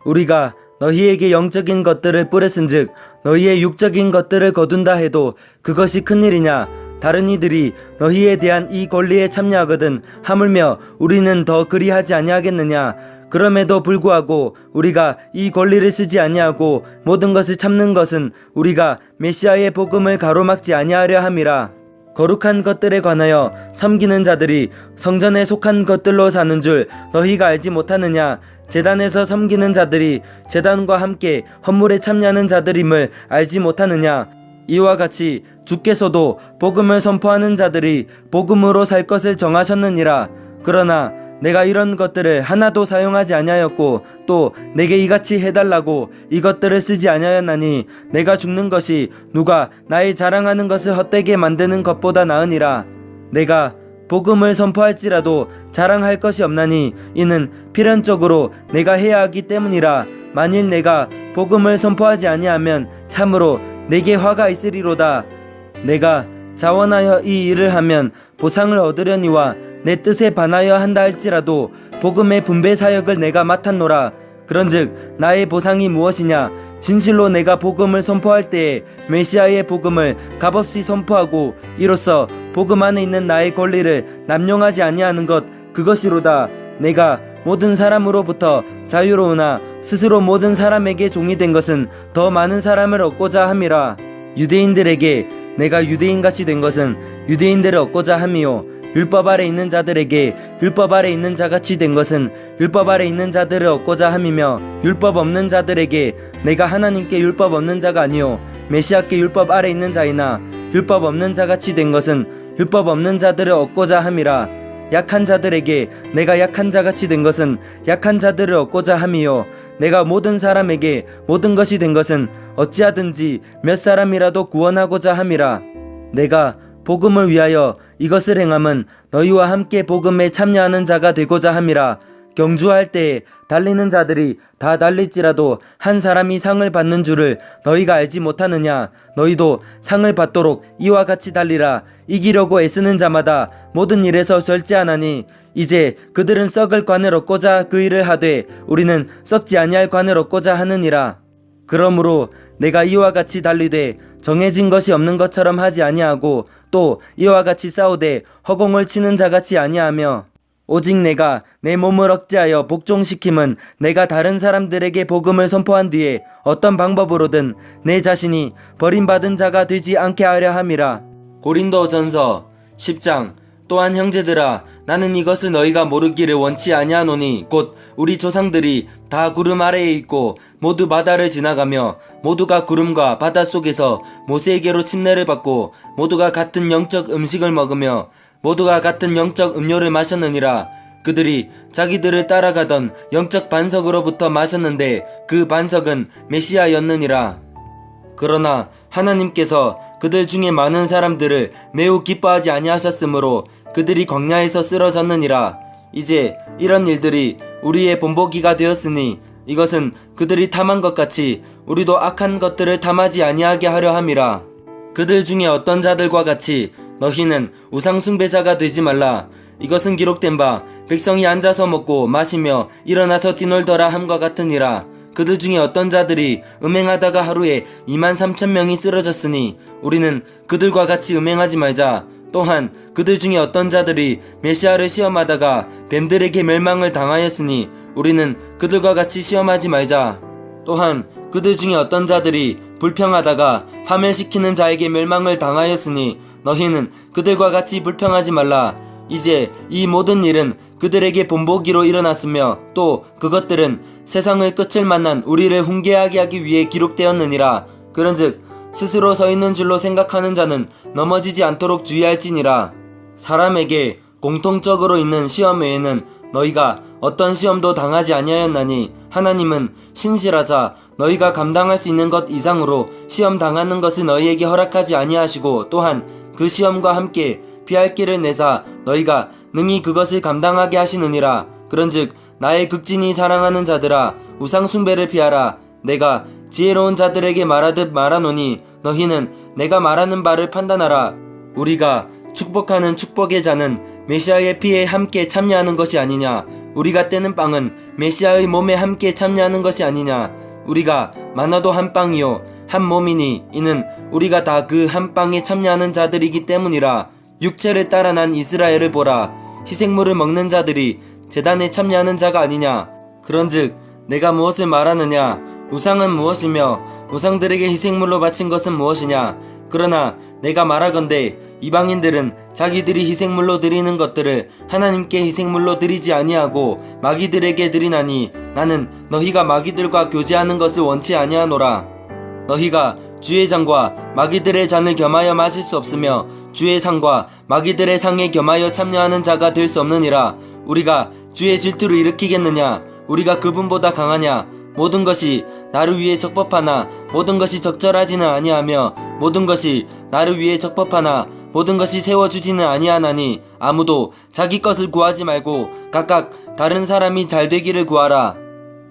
우리가 너희에게 영적인 것들을 뿌렸은즉 너희의 육적인 것들을 거둔다 해도 그것이 큰일이냐? 다른 이들이 너희에 대한 이 권리에 참여하거든 하물며 우리는 더 그리하지 아니하겠느냐? 그럼에도 불구하고 우리가 이 권리를 쓰지 아니하고 모든 것을 참는 것은 우리가 메시아의 복음을 가로막지 아니하려 함이라. 거룩한 것들에 관하여 섬기는 자들이 성전에 속한 것들로 사는 줄 너희가 알지 못하느냐? 제단에서 섬기는 자들이 제단과 함께 헌물에 참여하는 자들임을 알지 못하느냐? 이와 같이 주께서도 복음을 선포하는 자들이 복음으로 살 것을 정하셨느니라. 그러나 내가 이런 것들을 하나도 사용하지 아니하였고 또 내게 이같이 해달라고 이것들을 쓰지 아니하였나니 내가 죽는 것이 누가 나의 자랑하는 것을 헛되게 만드는 것보다 나으니라. 내가 복음을 선포할지라도 자랑할 것이 없나니 이는 필연적으로 내가 해야 하기 때문이라. 만일 내가 복음을 선포하지 아니하면 참으로 내게 화가 있으리로다. 내가 자원하여 이 일을 하면 보상을 얻으려니와 내 뜻에 반하여 한다 할지라도 복음의 분배 사역을 내가 맡았노라. 그런즉 나의 보상이 무엇이냐? 진실로 내가 복음을 선포할 때에 메시아의 복음을 값없이 선포하고 이로써 복음 안에 있는 나의 권리를 남용하지 아니하는 것, 그것이로다. 내가 모든 사람으로부터 자유로우나 스스로 모든 사람에게 종이 된 것은 더 많은 사람을 얻고자 함이라. 유대인들에게 내가 유대인같이 된 것은 유대인들을 얻고자 함이요 율법 아래 있는 자들에게 율법 아래 있는 자같이 된 것은 율법 아래 있는 자들을 얻고자 함이며 율법 없는 자들에게 내가 하나님께 율법 없는 자가 아니요 메시아께 율법 아래 있는 자이나 율법 없는 자같이 된 것은 율법 없는 자들을 얻고자 함이라. 약한 자들에게 내가 약한 자같이 된 것은 약한 자들을 얻고자 함이요 내가 모든 사람에게 모든 것이 된 것은 어찌하든지 몇 사람이라도 구원하고자 함이라. 내가 복음을 위하여 이것을 행함은 너희와 함께 복음에 참여하는 자가 되고자 함이라. 경주할 때에 달리는 자들이 다 달릴지라도 한 사람이 상을 받는 줄을 너희가 알지 못하느냐? 너희도 상을 받도록 이와 같이 달리라. 이기려고 애쓰는 자마다 모든 일에서 절제하나니 이제 그들은 썩을 관을 얻고자 그 일을 하되 우리는 썩지 아니할 관을 얻고자 하느니라. 그러므로 내가 이와 같이 달리되 정해진 것이 없는 것처럼 하지 아니하고 또 이와 같이 싸우되 허공을 치는 자같이 아니하며 오직 내가 내 몸을 억제하여 복종시킴은 내가 다른 사람들에게 복음을 선포한 뒤에 어떤 방법으로든 내 자신이 버림받은 자가 되지 않게 하려 함이라. 고린도전서 10장. 또한 형제들아 나는 이것을 너희가 모르기를 원치 아니하노니 곧 우리 조상들이 다 구름 아래에 있고 모두 바다를 지나가며 모두가 구름과 바다 속에서 모세에게로 침례를 받고 모두가 같은 영적 음식을 먹으며 모두가 같은 영적 음료를 마셨느니라. 그들이 자기들을 따라가던 영적 반석으로부터 마셨는데 그 반석은 메시아였느니라. 그러나 하나님께서 그들 중에 많은 사람들을 매우 기뻐하지 아니하셨으므로 그들이 광야에서 쓰러졌느니라. 이제 이런 일들이 우리의 본보기가 되었으니 이것은 그들이 탐한 것 같이 우리도 악한 것들을 탐하지 아니하게 하려 함이라. 그들 중에 어떤 자들과 같이 너희는 우상 숭배자가 되지 말라. 이것은 기록된 바 백성이 앉아서 먹고 마시며 일어나서 뛰놀더라 함과 같으니라. 그들 중에 어떤 자들이 음행하다가 하루에 23,000명이 쓰러졌으니 우리는 그들과 같이 음행하지 말자. 또한 그들 중에 어떤 자들이 메시아를 시험하다가 뱀들에게 멸망을 당하였으니 우리는 그들과 같이 시험하지 말자. 또한 그들 중에 어떤 자들이 불평하다가 파멸시키는 자에게 멸망을 당하였으니 너희는 그들과 같이 불평하지 말라. 이제 이 모든 일은 그들에게 본보기로 일어났으며 또 그것들은 세상의 끝을 만난 우리를 훈계하게 하기 위해 기록되었느니라. 그런즉 스스로 서 있는 줄로 생각하는 자는 넘어지지 않도록 주의할지니라. 사람에게 공통적으로 있는 시험 외에는 너희가 어떤 시험도 당하지 아니하였나니 하나님은 신실하사 너희가 감당할 수 있는 것 이상으로 시험 당하는 것을 너희에게 허락하지 아니하시고 또한 그 시험과 함께 피할 길을 내사 너희가 능히 그것을 감당하게 하시느니라. 그런즉 나의 극진히 사랑하는 자들아 우상 숭배를 피하라. 내가 지혜로운 자들에게 말하듯 말하노니 너희는 내가 말하는 바를 판단하라. 우리가 축복하는 축복의 잔은 메시아의 피에 함께 참여하는 것이 아니냐? 우리가 떼는 빵은 메시아의 몸에 함께 참여하는 것이 아니냐? 우리가 많아도 한 빵이요 한 몸이니 이는 우리가 다 그 한 빵에 참여하는 자들이기 때문이라. 육체를 따라 난 이스라엘을 보라. 희생물을 먹는 자들이 제단에 참여하는 자가 아니냐? 그런즉 내가 무엇을 말하느냐? 우상은 무엇이며 우상들에게 희생물로 바친 것은 무엇이냐? 그러나 내가 말하건대 이방인들은 자기들이 희생물로 드리는 것들을 하나님께 희생물로 드리지 아니하고 마귀들에게 드리나니 나는 너희가 마귀들과 교제하는 것을 원치 아니하노라. 너희가 주의 잔과 마귀들의 잔을 겸하여 마실 수 없으며 주의 상과 마귀들의 상에 겸하여 참여하는 자가 될 수 없느니라. 우리가 주의 질투를 일으키겠느냐? 우리가 그분보다 강하냐? 모든 것이 나를 위해 적법하나 모든 것이 적절하지는 아니하며 모든 것이 나를 위해 적법하나 모든 것이 세워주지는 아니하나니 아무도 자기 것을 구하지 말고 각각 다른 사람이 잘 되기를 구하라.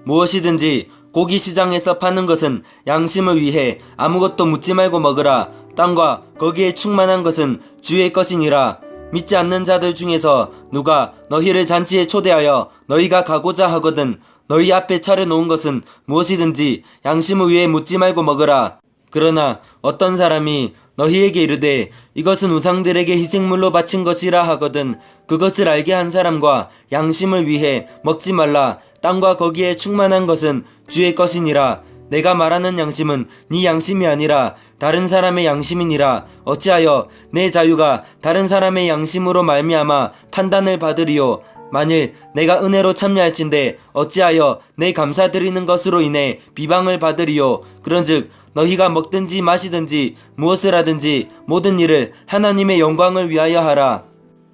무엇이든지 고기 시장에서 파는 것은 양심을 위해 아무것도 묻지 말고 먹으라. 땅과 거기에 충만한 것은 주의 것이니라. 믿지 않는 자들 중에서 누가 너희를 잔치에 초대하여 너희가 가고자 하거든 너희 앞에 차려놓은 것은 무엇이든지 양심을 위해 묻지 말고 먹으라. 그러나 어떤 사람이 너희에게 이르되 이것은 우상들에게 희생물로 바친 것이라 하거든 그것을 알게 한 사람과 양심을 위해 먹지 말라. 땅과 거기에 충만한 것은 주의 것이니라. 내가 말하는 양심은 네 양심이 아니라 다른 사람의 양심이니라. 어찌하여 내 자유가 다른 사람의 양심으로 말미암아 판단을 받으리요. 만일 내가 은혜로 참여할진대 어찌하여 내 감사드리는 것으로 인해 비방을 받으리요. 그런즉 너희가 먹든지 마시든지 무엇을 하든지 모든 일을 하나님의 영광을 위하여 하라.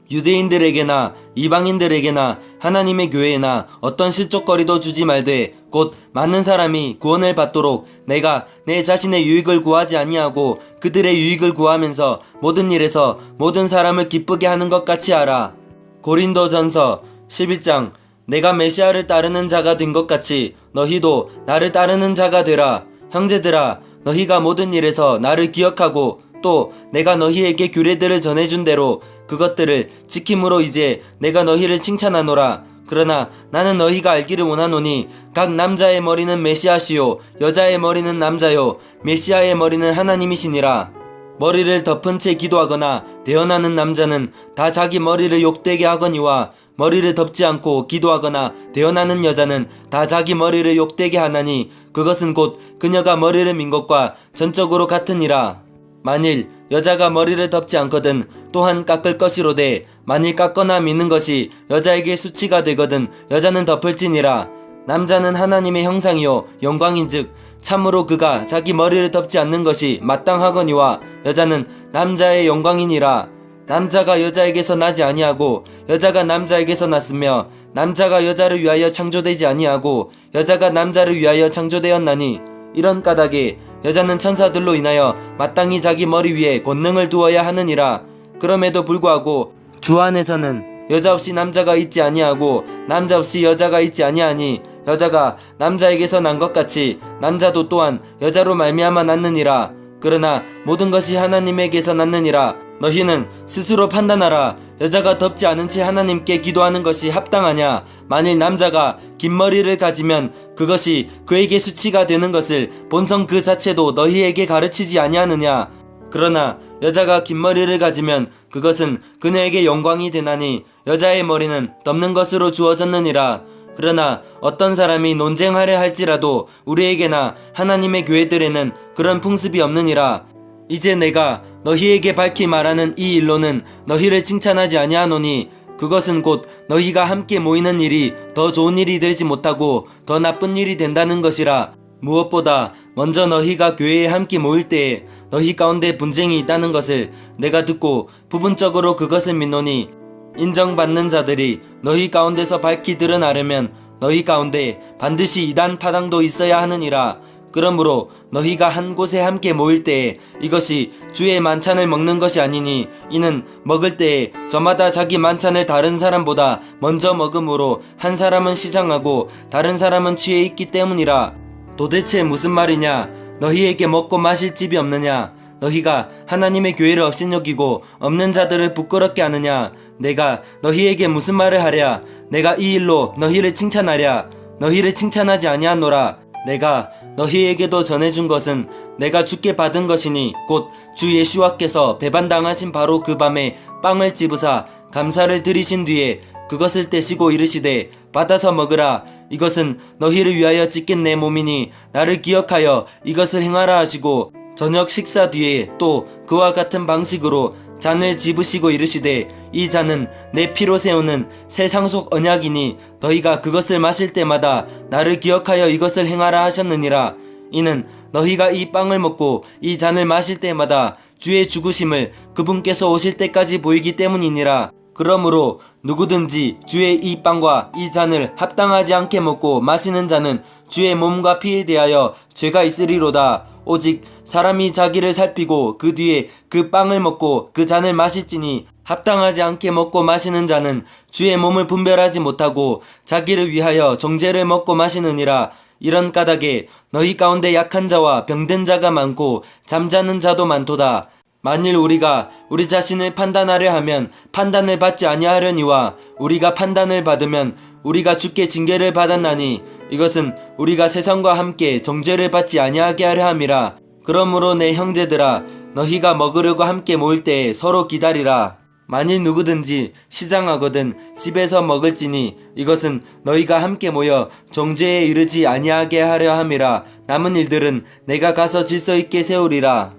유대인들에게나 이방인들에게나 하나님의 교회에나 어떤 실족거리도 주지 말되 곧 많은 사람이 구원을 받도록 내가 내 자신의 유익을 구하지 아니하고 그들의 유익을 구하면서 모든 일에서 모든 사람을 기쁘게 하는 것 같이 하라. 고린도전서 11장 내가 메시아를 따르는 자가 된 것 같이 너희도 나를 따르는 자가 되라. 형제들아 너희가 모든 일에서 나를 기억하고 또 내가 너희에게 규례들을 전해준 대로 그것들을 지킴으로 이제 내가 너희를 칭찬하노라. 그러나 나는 너희가 알기를 원하노니 각 남자의 머리는 메시아시요 여자의 머리는 남자요 메시아의 머리는 하나님이시니라. 머리를 덮은 채 기도하거나 대언하는 남자는 다 자기 머리를 욕되게 하거니와 머리를 덮지 않고 기도하거나 대언하는 여자는 다 자기 머리를 욕되게 하나니 그것은 곧 그녀가 머리를 민 것과 전적으로 같으니라. 만일 여자가 머리를 덮지 않거든 또한 깎을 것이로되 만일 깎거나 미는 것이 여자에게 수치가 되거든 여자는 덮을지니라. 남자는 하나님의 형상이요 영광인즉 참으로 그가 자기 머리를 덮지 않는 것이 마땅하거니와 여자는 남자의 영광이니라. 남자가 여자에게서 나지 아니하고 여자가 남자에게서 났으며 남자가 여자를 위하여 창조되지 아니하고 여자가 남자를 위하여 창조되었나니 이런 까닭에 여자는 천사들로 인하여 마땅히 자기 머리 위에 권능을 두어야 하느니라. 그럼에도 불구하고 주 안에서는 여자 없이 남자가 있지 아니하고 남자 없이 여자가 있지 아니하니 여자가 남자에게서 난 것 같이 남자도 또한 여자로 말미암아 났느니라. 그러나 모든 것이 하나님에게서 났느니라. 너희는 스스로 판단하라. 여자가 덮지 않은 채 하나님께 기도하는 것이 합당하냐? 만일 남자가 긴 머리를 가지면 그것이 그에게 수치가 되는 것을 본성 그 자체도 너희에게 가르치지 아니하느냐? 그러나 여자가 긴 머리를 가지면 그것은 그녀에게 영광이 되나니 여자의 머리는 덮는 것으로 주어졌느니라. 그러나 어떤 사람이 논쟁하려 할지라도 우리에게나 하나님의 교회들에는 그런 풍습이 없느니라. 이제 내가 너희에게 밝히 말하는 이 일로는 너희를 칭찬하지 아니하노니 그것은 곧 너희가 함께 모이는 일이 더 좋은 일이 되지 못하고 더 나쁜 일이 된다는 것이라. 무엇보다 먼저 너희가 교회에 함께 모일 때에 너희 가운데 분쟁이 있다는 것을 내가 듣고 부분적으로 그것을 믿노니 인정받는 자들이 너희 가운데서 밝히 드러나려면 너희 가운데 반드시 이단 파당도 있어야 하느니라. 그러므로 너희가 한 곳에 함께 모일 때에 이것이 주의 만찬을 먹는 것이 아니니 이는 먹을 때에 저마다 자기 만찬을 다른 사람보다 먼저 먹음으로 한 사람은 시장하고 다른 사람은 취해 있기 때문이라. 도대체 무슨 말이냐? 너희에게 먹고 마실 집이 없느냐? 너희가 하나님의 교회를 업신여기고 없는 자들을 부끄럽게 하느냐? 내가 너희에게 무슨 말을 하랴? 내가 이 일로 너희를 칭찬하랴? 너희를 칭찬하지 아니하노라. 내가 너희에게도 전해준 것은 내가 주께 받은 것이니 곧 주 예수와께서 배반당하신 바로 그 밤에 빵을 집으사 감사를 드리신 뒤에 그것을 떼시고 이르시되 받아서 먹으라. 이것은 너희를 위하여 찢긴 내 몸이니 나를 기억하여 이것을 행하라 하시고 저녁 식사 뒤에 또 그와 같은 방식으로 잔을 집으시고 이르시되 이 잔은 내 피로 세우는 새 상속 언약이니 너희가 그것을 마실 때마다 나를 기억하여 이것을 행하라 하셨느니라. 이는 너희가 이 빵을 먹고 이 잔을 마실 때마다 주의 죽으심을 그분께서 오실 때까지 보이기 때문이니라. 그러므로 누구든지 주의 이 빵과 이 잔을 합당하지 않게 먹고 마시는 자는 주의 몸과 피에 대하여 죄가 있으리로다. 오직 사람이 자기를 살피고 그 뒤에 그 빵을 먹고 그 잔을 마실지니 합당하지 않게 먹고 마시는 자는 주의 몸을 분별하지 못하고 자기를 위하여 정죄를 먹고 마시느니라. 이런 까닭에 너희 가운데 약한 자와 병든 자가 많고 잠자는 자도 많도다. 만일 우리가 우리 자신을 판단하려 하면 판단을 받지 아니하려니와 우리가 판단을 받으면 우리가 주께 징계를 받았나니 이것은 우리가 세상과 함께 정죄를 받지 아니하게 하려 함이라. 그러므로 내 형제들아 너희가 먹으려고 함께 모일 때에 서로 기다리라. 만일 누구든지 시장하거든 집에서 먹을지니 이것은 너희가 함께 모여 정죄에 이르지 아니하게 하려 함이라. 남은 일들은 내가 가서 질서 있게 세우리라.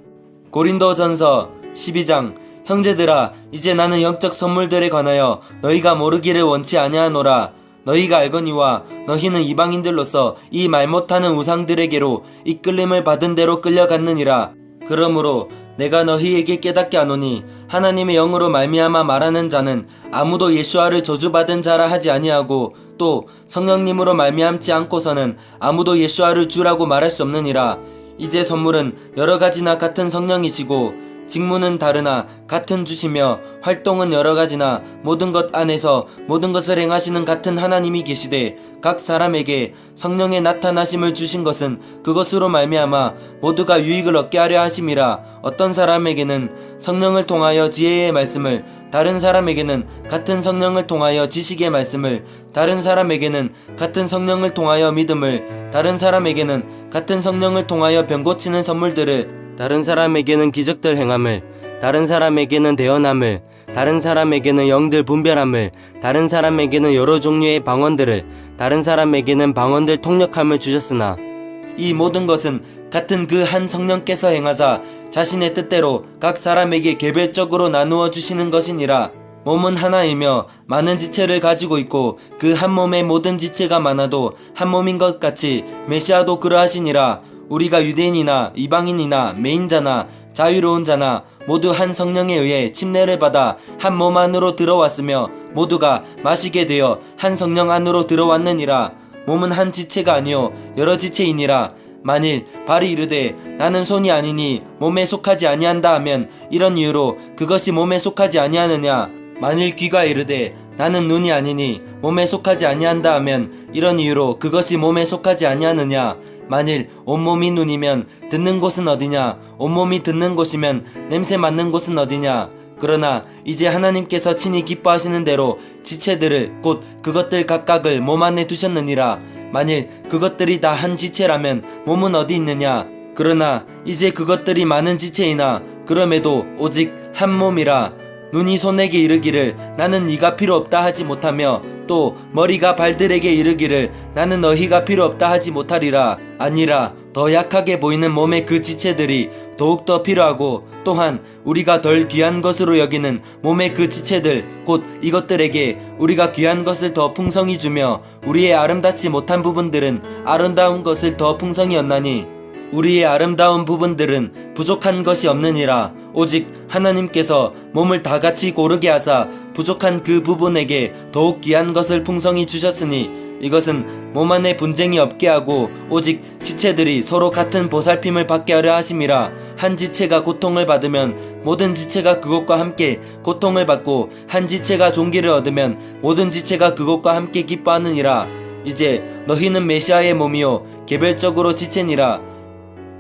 고린도전서 12장. 형제들아 이제 나는 영적 선물들에 관하여 너희가 모르기를 원치 아니하노라. 너희가 알거니와 너희는 이방인들로서 이 말 못하는 우상들에게로 이끌림을 받은 대로 끌려갔느니라. 그러므로 내가 너희에게 깨닫게 하노니 하나님의 영으로 말미암아 말하는 자는 아무도 예수아를 저주받은 자라 하지 아니하고 또 성령님으로 말미암지 않고서는 아무도 예수아를 주라고 말할 수 없느니라. 이제 선물은 여러 가지나 같은 성령이시고 직무는 다르나 같은 주시며 활동은 여러 가지나 모든 것 안에서 모든 것을 행하시는 같은 하나님이 계시되 각 사람에게 성령의 나타나심을 주신 것은 그것으로 말미암아 모두가 유익을 얻게 하려 하심이라. 어떤 사람에게는 성령을 통하여 지혜의 말씀을, 다른 사람에게는 같은 성령을 통하여 지식의 말씀을, 다른 사람에게는 같은 성령을 통하여 믿음을, 다른 사람에게는 같은 성령을 통하여 병 고치는 선물들을, 다른 사람에게는 기적들 행함을, 다른 사람에게는 대언함을, 다른 사람에게는 영들 분별함을, 다른 사람에게는 여러 종류의 방언들을, 다른 사람에게는 방언들 통역함을 주셨으나 이 모든 것은 같은 그 한 성령께서 행하사 자신의 뜻대로 각 사람에게 개별적으로 나누어 주시는 것이니라. 몸은 하나이며 많은 지체를 가지고 있고 그 한 몸에 모든 지체가 많아도 한 몸인 것 같이 메시아도 그러하시니라. 우리가 유대인이나 이방인이나 매인자나 자유로운 자나 모두 한 성령에 의해 침례를 받아 한 몸 안으로 들어왔으며 모두가 마시게 되어 한 성령 안으로 들어왔느니라. 몸은 한 지체가 아니요 여러 지체이니라. 만일 발이 이르되 나는 손이 아니니 몸에 속하지 아니한다 하면 이런 이유로 그것이 몸에 속하지 아니하느냐. 만일 귀가 이르되 나는 눈이 아니니 몸에 속하지 아니한다 하면 이런 이유로 그것이 몸에 속하지 아니하느냐. 만일 온몸이 눈이면 듣는 곳은 어디냐. 온몸이 듣는 곳이면 냄새 맡는 곳은 어디냐. 그러나 이제 하나님께서 친히 기뻐하시는 대로 지체들을 곧 그것들 각각을 몸 안에 두셨느니라. 만일 그것들이 다 한 지체라면 몸은 어디 있느냐. 그러나 이제 그것들이 많은 지체이나 그럼에도 오직 한 몸이라. 눈이 손에게 이르기를 나는 네가 필요 없다 하지 못하며 또 머리가 발들에게 이르기를 나는 너희가 필요 없다 하지 못하리라. 아니라 더 약하게 보이는 몸의 그 지체들이 더욱더 필요하고 또한 우리가 덜 귀한 것으로 여기는 몸의 그 지체들 곧 이것들에게 우리가 귀한 것을 더 풍성히 주며 우리의 아름답지 못한 부분들은 아름다운 것을 더 풍성히 얻나니 우리의 아름다운 부분들은 부족한 것이 없느니라. 오직 하나님께서 몸을 다같이 고르게 하사 부족한 그 부분에게 더욱 귀한 것을 풍성히 주셨으니 이것은 몸 안에 분쟁이 없게 하고 오직 지체들이 서로 같은 보살핌을 받게 하려 하심이라. 한 지체가 고통을 받으면 모든 지체가 그것과 함께 고통을 받고 한 지체가 존귀를 얻으면 모든 지체가 그것과 함께 기뻐하느니라. 이제 너희는 메시아의 몸이요 개별적으로 지체니라.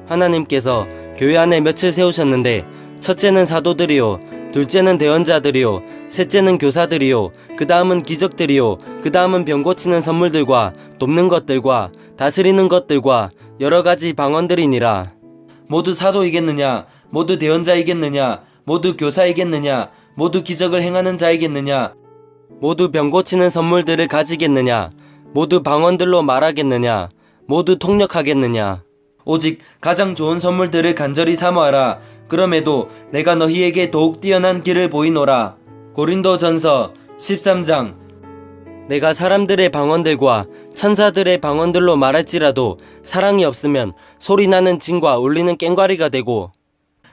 하나님께서 교회 안에 몇을 세우셨는데 첫째는 사도들이요 둘째는 대언자들이요 셋째는 교사들이요 그 다음은 기적들이요 그 다음은 병 고치는 선물들과 돕는 것들과 다스리는 것들과 여러 가지 방언들이니라. 모두 사도이겠느냐? 모두 대언자이겠느냐? 모두 교사이겠느냐? 모두 기적을 행하는 자이겠느냐? 모두 병 고치는 선물들을 가지겠느냐? 모두 방언들로 말하겠느냐? 모두 통역하겠느냐? 오직 가장 좋은 선물들을 간절히 사모하라. 그럼에도 내가 너희에게 더욱 뛰어난 길을 보이노라. 고린도전서 13장. 내가 사람들의 방언들과 천사들의 방언들로 말할지라도 사랑이 없으면 소리나는 징과 울리는 꽹과리가 되고,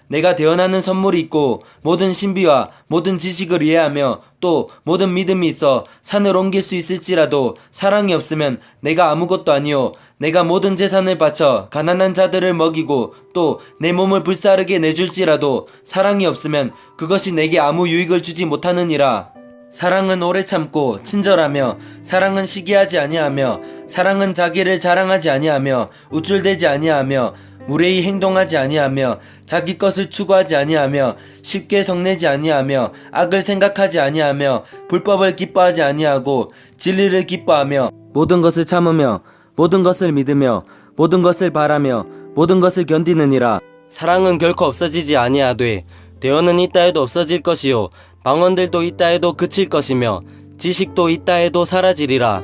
내가 대언하는 선물이 있고 모든 신비와 모든 지식을 이해하며 또 모든 믿음이 있어 산을 옮길 수 있을지라도 사랑이 없으면 내가 아무것도 아니요 내가 모든 재산을 바쳐 가난한 자들을 먹이고 또 내 몸을 불사르게 내줄지라도 사랑이 없으면 그것이 내게 아무 유익을 주지 못하느니라. 사랑은 오래 참고 친절하며, 사랑은 시기하지 아니하며, 사랑은 자기를 자랑하지 아니하며, 우쭐대지 아니하며, 무례히 행동하지 아니하며, 자기 것을 추구하지 아니하며, 쉽게 성내지 아니하며, 악을 생각하지 아니하며, 불법을 기뻐하지 아니하고 진리를 기뻐하며, 모든 것을 참으며, 모든 것을 믿으며, 모든 것을 바라며, 모든 것을 견디느니라. 사랑은 결코 없어지지 아니하되 대언은 있다 해도 없어질 것이요 방언들도 있다 해도 그칠 것이며 지식도 있다 해도 사라지리라.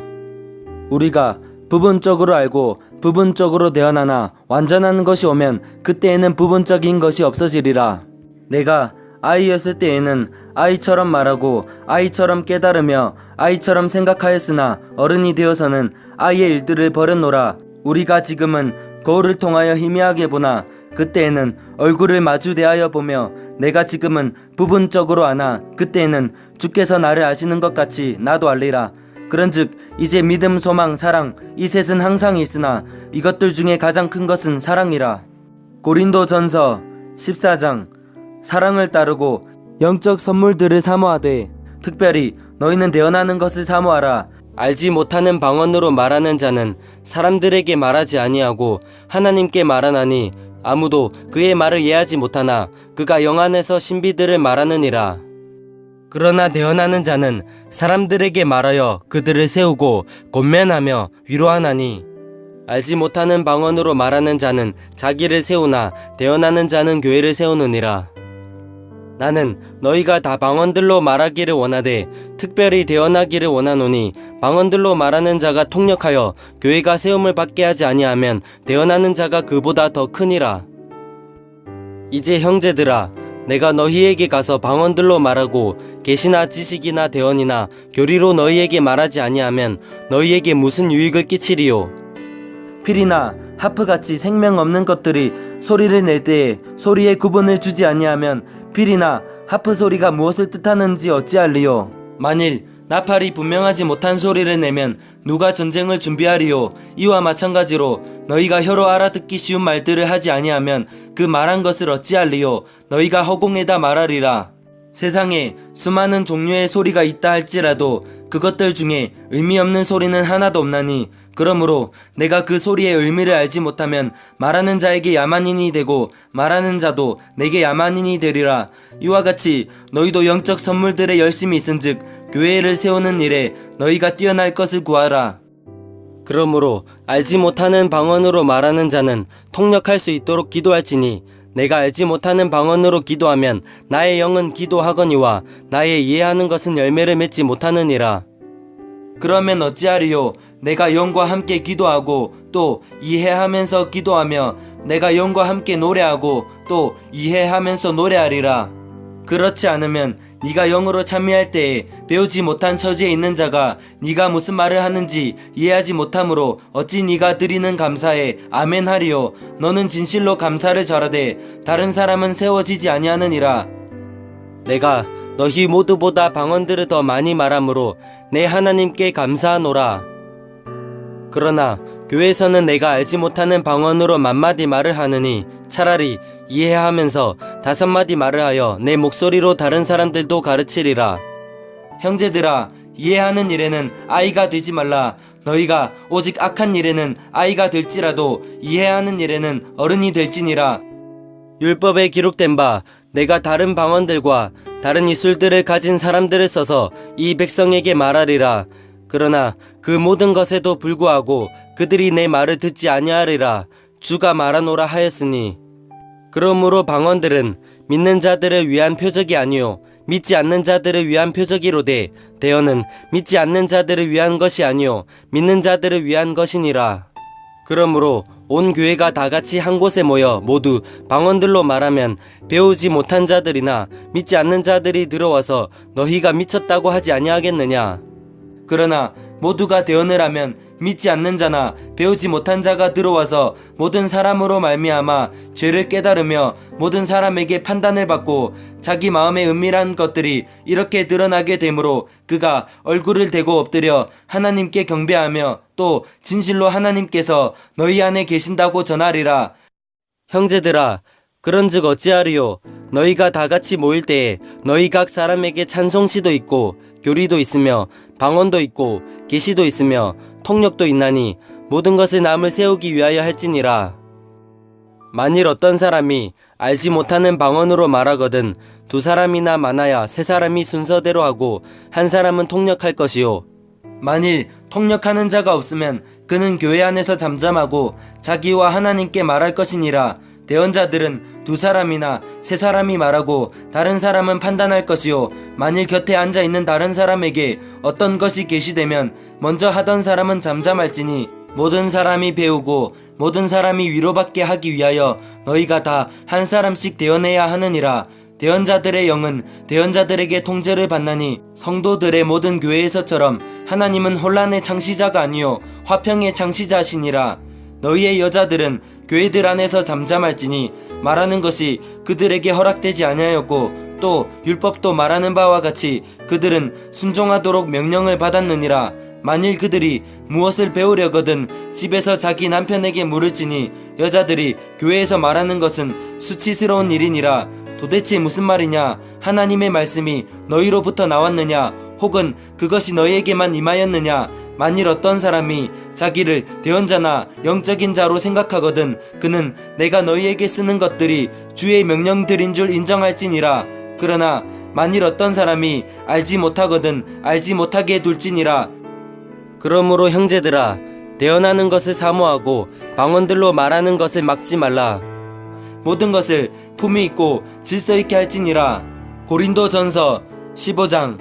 우리가 부분적으로 알고 부분적으로 대언하나 완전한 것이 오면 그때에는 부분적인 것이 없어지리라. 내가 아이였을 때에는 아이처럼 말하고 아이처럼 깨달으며 아이처럼 생각하였으나 어른이 되어서는 아이의 일들을 버렸노라. 우리가 지금은 거울을 통하여 희미하게 보나 그때에는 얼굴을 마주 대하여 보며 내가 지금은 부분적으로 아나 그때에는 주께서 나를 아시는 것 같이 나도 알리라. 그런즉 이제 믿음, 소망, 사랑 이 셋은 항상 있으나 이것들 중에 가장 큰 것은 사랑이라. 고린도전서 14장. 사랑을 따르고 영적 선물들을 사모하되 특별히 너희는 대언하는 것을 사모하라. 알지 못하는 방언으로 말하는 자는 사람들에게 말하지 아니하고 하나님께 말하나니 아무도 그의 말을 이해하지 못하나 그가 영 안에서 신비들을 말하느니라. 그러나 대언하는 자는 사람들에게 말하여 그들을 세우고 권면하며 위로하나니, 알지 못하는 방언으로 말하는 자는 자기를 세우나 대언하는 자는 교회를 세우느니라. 나는 너희가 다 방언들로 말하기를 원하되 특별히 대언하기를 원하노니 방언들로 말하는 자가 통역하여 교회가 세움을 받게 하지 아니하면 대언하는 자가 그보다 더 크니라. 이제 형제들아, 내가 너희에게 가서 방언들로 말하고 계시나 지식이나 대언이나 교리로 너희에게 말하지 아니하면 너희에게 무슨 유익을 끼치리요. 필이나 하프같이 생명 없는 것들이 소리를 낼 때에 소리에 구분을 주지 아니하면 필이나 하프 소리가 무엇을 뜻하는지 어찌알리요. 만일 나팔이 분명하지 못한 소리를 내면 누가 전쟁을 준비하리요. 이와 마찬가지로 너희가 혀로 알아듣기 쉬운 말들을 하지 아니하면 그 말한 것을 어찌알리요. 너희가 허공에다 말하리라. 세상에 수많은 종류의 소리가 있다 할지라도 그것들 중에 의미 없는 소리는 하나도 없나니, 그러므로 내가 그 소리의 의미를 알지 못하면 말하는 자에게 야만인이 되고 말하는 자도 내게 야만인이 되리라. 이와 같이 너희도 영적 선물들에 열심히 있은즉 교회를 세우는 일에 너희가 뛰어날 것을 구하라. 그러므로 알지 못하는 방언으로 말하는 자는 통역할 수 있도록 기도할지니, 내가 알지 못하는 방언으로 기도하면 나의 영은 기도하거니와 나의 이해하는 것은 열매를 맺지 못하느니라. 그러면 어찌하리요. 내가 영과 함께 기도하고 또 이해하면서 기도하며 내가 영과 함께 노래하고 또 이해하면서 노래하리라. 그렇지 않으면 네가 영으로 찬미할 때에 배우지 못한 처지에 있는 자가 네가 무슨 말을 하는지 이해하지 못하므로 어찌 네가 드리는 감사에 아멘 하리요. 너는 진실로 감사를 절하되 다른 사람은 세워지지 아니하느니라. 내가 너희 모두보다 방언들을 더 많이 말하므로 내 하나님께 감사하노라. 그러나 교회에서는 내가 알지 못하는 방언으로 만마디 말을 하느니 차라리 이해하면서 5마디 말을 하여 내 목소리로 다른 사람들도 가르치리라. 형제들아, 이해하는 일에는 아이가 되지 말라. 너희가 오직 악한 일에는 아이가 될지라도 이해하는 일에는 어른이 될지니라. 율법에 기록된 바 내가 다른 방언들과 다른 이술들을 가진 사람들을 써서 이 백성에게 말하리라. 그러나 그 모든 것에도 불구하고 그들이 내 말을 듣지 아니하리라. 주가 말하노라 하였으니, 그러므로 방언들은 믿는 자들을 위한 표적이 아니요 믿지 않는 자들을 위한 표적이로되 대언은 믿지 않는 자들을 위한 것이 아니요 믿는 자들을 위한 것이니라. 그러므로 온 교회가 다 같이 한 곳에 모여 모두 방언들로 말하면 배우지 못한 자들이나 믿지 않는 자들이 들어와서 너희가 미쳤다고 하지 아니하겠느냐. 그러나 모두가 대언을 하면 믿지 않는 자나 배우지 못한 자가 들어와서 모든 사람으로 말미암아 죄를 깨달으며 모든 사람에게 판단을 받고 자기 마음의 은밀한 것들이 이렇게 드러나게 되므로 그가 얼굴을 대고 엎드려 하나님께 경배하며 또 진실로 하나님께서 너희 안에 계신다고 전하리라. 형제들아, 그런즉 어찌하리요. 너희가 다 같이 모일 때에 너희 각 사람에게 찬송시도 있고 교리도 있으며 방언도 있고 계시도 있으며 통역도 있나니 모든 것을 남을 세우기 위하여 할지니라. 만일 어떤 사람이 알지 못하는 방언으로 말하거든 두 사람이나 많아야 세 사람이 순서대로 하고 한 사람은 통역할 것이요. 만일 통역하는 자가 없으면 그는 교회 안에서 잠잠하고 자기와 하나님께 말할 것이니라. 대언자들은 두 사람이나 세 사람이 말하고 다른 사람은 판단할 것이요. 만일 곁에 앉아 있는 다른 사람에게 어떤 것이 계시되면 먼저 하던 사람은 잠잠할지니 모든 사람이 배우고 모든 사람이 위로받게 하기 위하여 너희가 다 한 사람씩 대언해야 하느니라. 대언자들의 영은 대언자들에게 통제를 받나니 성도들의 모든 교회에서처럼 하나님은 혼란의 창시자가 아니요 화평의 창시자시니라. 너희의 여자들은 교회들 안에서 잠잠할지니 말하는 것이 그들에게 허락되지 아니하였고 또 율법도 말하는 바와 같이 그들은 순종하도록 명령을 받았느니라. 만일 그들이 무엇을 배우려거든 집에서 자기 남편에게 물을지니 여자들이 교회에서 말하는 것은 수치스러운 일이니라. 도대체 무슨 말이냐? 하나님의 말씀이 너희로부터 나왔느냐? 혹은 그것이 너희에게만 임하였느냐? 만일 어떤 사람이 자기를 대언자나 영적인 자로 생각하거든 그는 내가 너희에게 쓰는 것들이 주의 명령들인 줄 인정할지니라. 그러나 만일 어떤 사람이 알지 못하거든 알지 못하게 둘지니라. 그러므로 형제들아, 대언하는 것을 사모하고 방언들로 말하는 것을 막지 말라. 모든 것을 품위 있고 질서 있게 할지니라. 고린도전서 15장.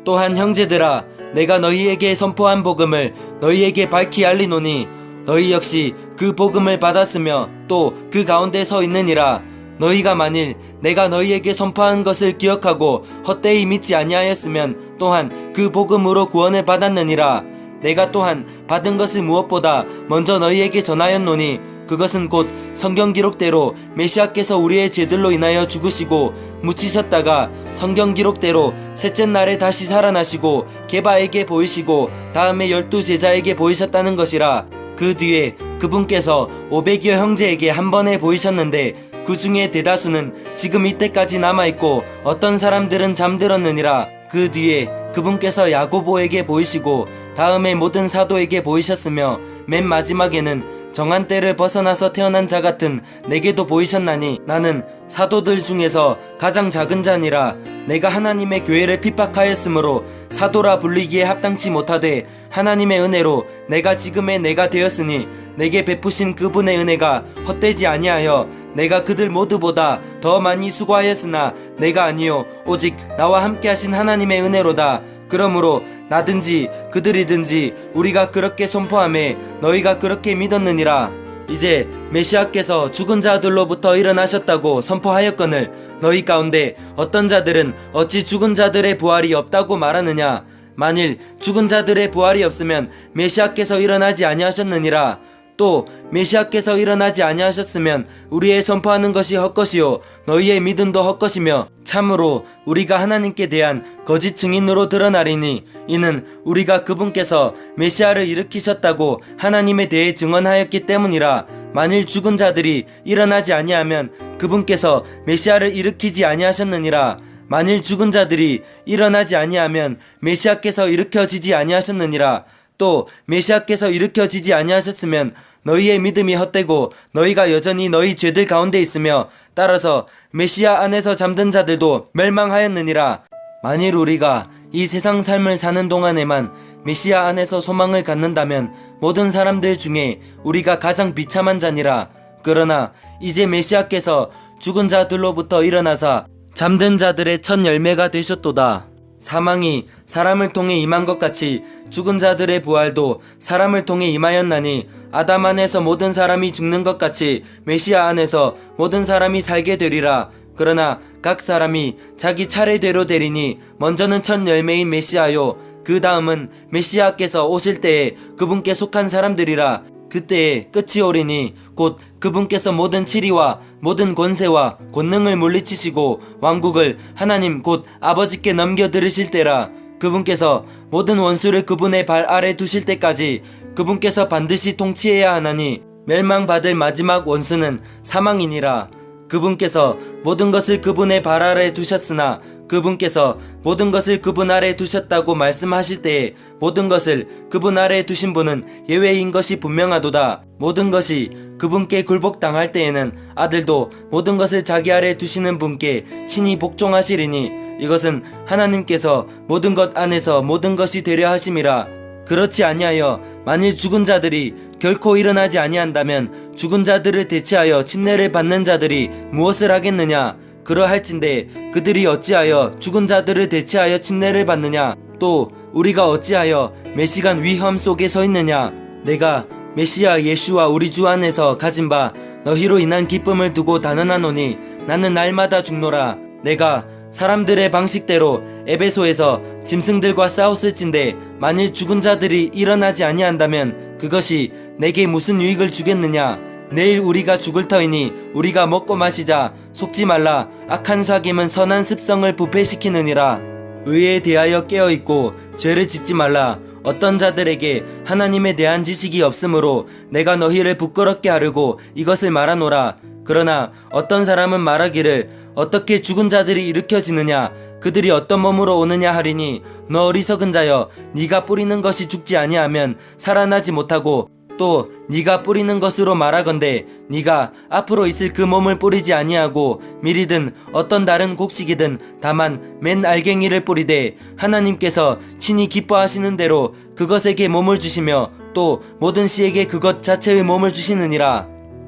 또한 형제들아, 내가 너희에게 선포한 복음을 너희에게 밝히 알리노니 너희 역시 그 복음을 받았으며 또 그 가운데 서 있느니라. 너희가 만일 내가 너희에게 선포한 것을 기억하고 헛되이 믿지 아니하였으면 또한 그 복음으로 구원을 받았느니라. 내가 또한 받은 것을 무엇보다 먼저 너희에게 전하였노니 그것은 곧 성경 기록대로 메시아께서 우리의 죄들로 인하여 죽으시고 묻히셨다가 성경 기록대로 셋째 날에 다시 살아나시고 게바에게 보이시고 다음에 12 제자에게 보이셨다는 것이라. 그 뒤에 그분께서 500여 형제에게 한 번에 보이셨는데 그 중에 대다수는 지금 이때까지 남아있고 어떤 사람들은 잠들었느니라. 그 뒤에 그분께서 야고보에게 보이시고 다음에 모든 사도에게 보이셨으며 맨 마지막에는 정한 때를 벗어나서 태어난 자 같은 내게도 보이셨나니 나는 사도들 중에서 가장 작은 자니라. 내가 하나님의 교회를 핍박하였으므로 사도라 불리기에 합당치 못하되 하나님의 은혜로 내가 지금의 내가 되었으니 내게 베푸신 그분의 은혜가 헛되지 아니하여 내가 그들 모두보다 더 많이 수고하였으나 내가 아니요 오직 나와 함께 하신 하나님의 은혜로다. 그러므로 나든지 그들이든지 우리가 그렇게 선포하매 너희가 그렇게 믿었느니라. 이제 메시아께서 죽은 자들로부터 일어나셨다고 선포하였거늘 너희 가운데 어떤 자들은 어찌 죽은 자들의 부활이 없다고 말하느냐? 만일 죽은 자들의 부활이 없으면 메시아께서 일어나지 아니하셨느니라. 또 메시아께서 일어나지 아니하셨으면 우리의 선포하는 것이 헛것이요 너희의 믿음도 헛것이며 참으로 우리가 하나님께 대한 거짓 증인으로 드러나리니 이는 우리가 그분께서 메시아를 일으키셨다고 하나님에 대해 증언하였기 때문이라. 만일 죽은 자들이 일어나지 아니하면 그분께서 메시아를 일으키지 아니하셨느니라. 만일 죽은 자들이 일어나지 아니하면 메시아께서 일으켜지지 아니하셨느니라. 또 메시아께서 일으켜지지 아니하셨으면 너희의 믿음이 헛되고 너희가 여전히 너희 죄들 가운데 있으며 따라서 메시아 안에서 잠든 자들도 멸망하였느니라. 만일 우리가 이 세상 삶을 사는 동안에만 메시아 안에서 소망을 갖는다면 모든 사람들 중에 우리가 가장 비참한 자니라. 그러나 이제 메시아께서 죽은 자들로부터 일어나사 잠든 자들의 첫 열매가 되셨도다. 사망이 사람을 통해 임한 것 같이 죽은 자들의 부활도 사람을 통해 임하였나니 아담 안에서 모든 사람이 죽는 것 같이 메시아 안에서 모든 사람이 살게 되리라. 그러나 각 사람이 자기 차례대로 되리니 먼저는 첫 열매인 메시아요 그 다음은 메시아께서 오실 때에 그분께 속한 사람들이라. 그때에 끝이 오리니 곧 그분께서 모든 치리와 모든 권세와 권능을 물리치시고 왕국을 하나님 곧 아버지께 넘겨드리실 때라. 그분께서 모든 원수를 그분의 발 아래 두실 때까지 그분께서 반드시 통치해야 하나니 멸망받을 마지막 원수는 사망이니라. 그분께서 모든 것을 그분의 발 아래 두셨으나 그분께서 모든 것을 그분 아래 두셨다고 말씀하실 때에 모든 것을 그분 아래 두신 분은 예외인 것이 분명하도다. 모든 것이 그분께 굴복당할 때에는 아들도 모든 것을 자기 아래 두시는 분께 친히 복종하시리니 이것은 하나님께서 모든 것 안에서 모든 것이 되려 하심이라. 그렇지 아니하여 만일 죽은 자들이 결코 일어나지 아니한다면 죽은 자들을 대체하여 침례를 받는 자들이 무엇을 하겠느냐. 그러할진대 그들이 어찌하여 죽은 자들을 대체하여 침례를 받느냐. 또 우리가 어찌하여 메시간 위험 속에 서 있느냐. 내가 메시아 예수와 우리 주 안에서 가진 바 너희로 인한 기쁨을 두고 단언하노니 나는 날마다 죽노라. 내가 사람들의 방식대로 에베소에서 짐승들과 싸웠을진데 만일 죽은 자들이 일어나지 아니한다면 그것이 내게 무슨 유익을 주겠느냐. 내일 우리가 죽을 터이니 우리가 먹고 마시자. 속지 말라. 악한 사귐은 선한 습성을 부패시키느니라. 의에 대하여 깨어있고 죄를 짓지 말라. 어떤 자들에게 하나님에 대한 지식이 없으므로 내가 너희를 부끄럽게 하려고 이것을 말하노라. 그러나 어떤 사람은 말하기를 어떻게 죽은 자들이 일으켜지느냐. 그들이 어떤 몸으로 오느냐 하리니 너 어리석은 자여 네가 뿌리는 것이 죽지 아니하면 살아나지 못하고 또 네가 뿌리는 것으로 말하건대 네가 앞으로 있을 그 몸을 뿌리지 아니하고 미리든 어떤 다른 곡식이든 다만 맨 알갱이를 뿌리되 하나님께서 친히 기뻐하시는 대로 그것에게 몸을 주시며 또 모든 씨에게 그것 자체의 몸을 주시느니라.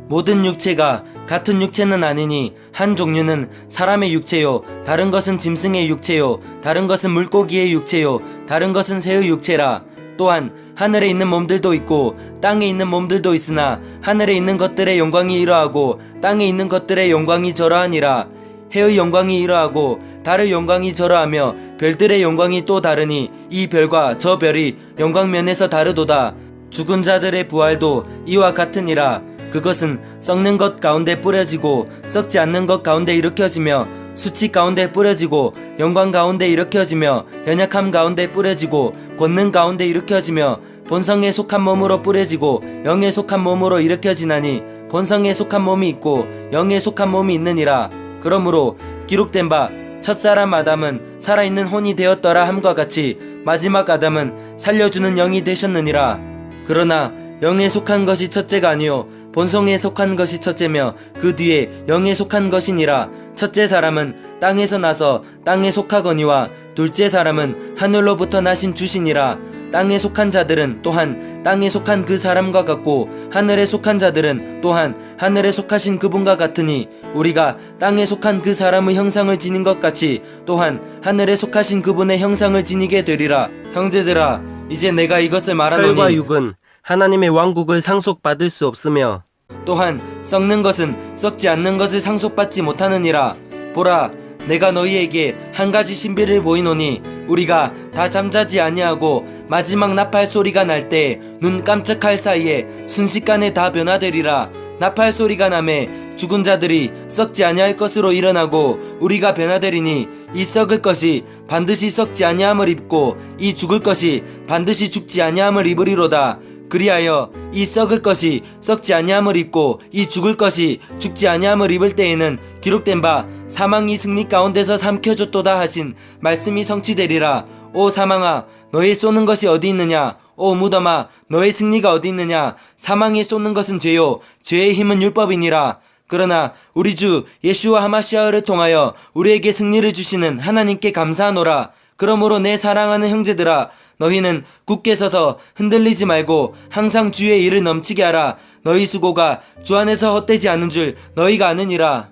모든 육체가 같은 육체는 아니니 한 종류는 사람의 육체요 다른 것은 짐승의 육체요 다른 것은 물고기의 육체요 다른 것은 새의 육체라. 또한 하늘에 있는 몸들도 있고 땅에 있는 몸들도 있으나 하늘에 있는 것들의 영광이 이러하고 땅에 있는 것들의 영광이 저러하니라. 해의 영광이 이러하고 달의 영광이 저러하며 별들의 영광이 또 다르니 이 별과 저 별이 영광면에서 다르도다. 죽은 자들의 부활도 이와 같으니라. 그것은 썩는 것 가운데 뿌려지고 썩지 않는 것 가운데 일으켜지며 수치 가운데 뿌려지고 영광 가운데 일으켜지며 연약함 가운데 뿌려지고 권능 가운데 일으켜지며 본성에 속한 몸으로 뿌려지고 영에 속한 몸으로 일으켜지나니 본성에 속한 몸이 있고 영에 속한 몸이 있느니라. 그러므로 기록된 바 첫사람 아담은 살아있는 혼이 되었더라 함과 같이 마지막 아담은 살려주는 영이 되셨느니라. 그러나 영에 속한 것이 첫째가 아니요 본성에 속한 것이 첫째며 그 뒤에 영에 속한 것이니라. 첫째 사람은 땅에서 나서 땅에 속하거니와 둘째 사람은 하늘로부터 나신 주시니라. 땅에 속한 자들은 또한 땅에 속한 그 사람과 같고 하늘에 속한 자들은 또한 하늘에 속하신 그분과 같으니 우리가 땅에 속한 그 사람의 형상을 지닌 것 같이 또한 하늘에 속하신 그분의 형상을 지니게 되리라. 형제들아 이제 내가 이것을 말하노니 혈과 육은 하나님의 왕국을 상속받을 수 없으며 또한 썩는 것은 썩지 않는 것을 상속받지 못하느니라. 보라 내가 너희에게 한 가지 신비를 보이노니 우리가 다 잠자지 아니하고 마지막 나팔 소리가 날 때 눈 깜짝할 사이에 순식간에 다 변화되리라. 나팔 소리가 나매 죽은 자들이 썩지 아니할 것으로 일어나고 우리가 변화되리니 이 썩을 것이 반드시 썩지 아니함을 입고 이 죽을 것이 반드시 죽지 아니함을 입으리로다. 그리하여 이 썩을 것이 썩지 아니함을 입고 이 죽을 것이 죽지 아니함을 입을 때에는 기록된 바 사망이 승리 가운데서 삼켜졌도다 하신 말씀이 성취되리라. 오 사망아 너의 쏘는 것이 어디 있느냐. 오 무덤아 너의 승리가 어디 있느냐. 사망이 쏘는 것은 죄요 죄의 힘은 율법이니라. 그러나 우리 주 예수와 하마시아를 통하여 우리에게 승리를 주시는 하나님께 감사하노라. 그러므로 내 사랑하는 형제들아 너희는 굳게 서서 흔들리지 말고 항상 주의 일을 넘치게 하라. 너희 수고가 주 안에서 헛되지 않은 줄 너희가 아느니라.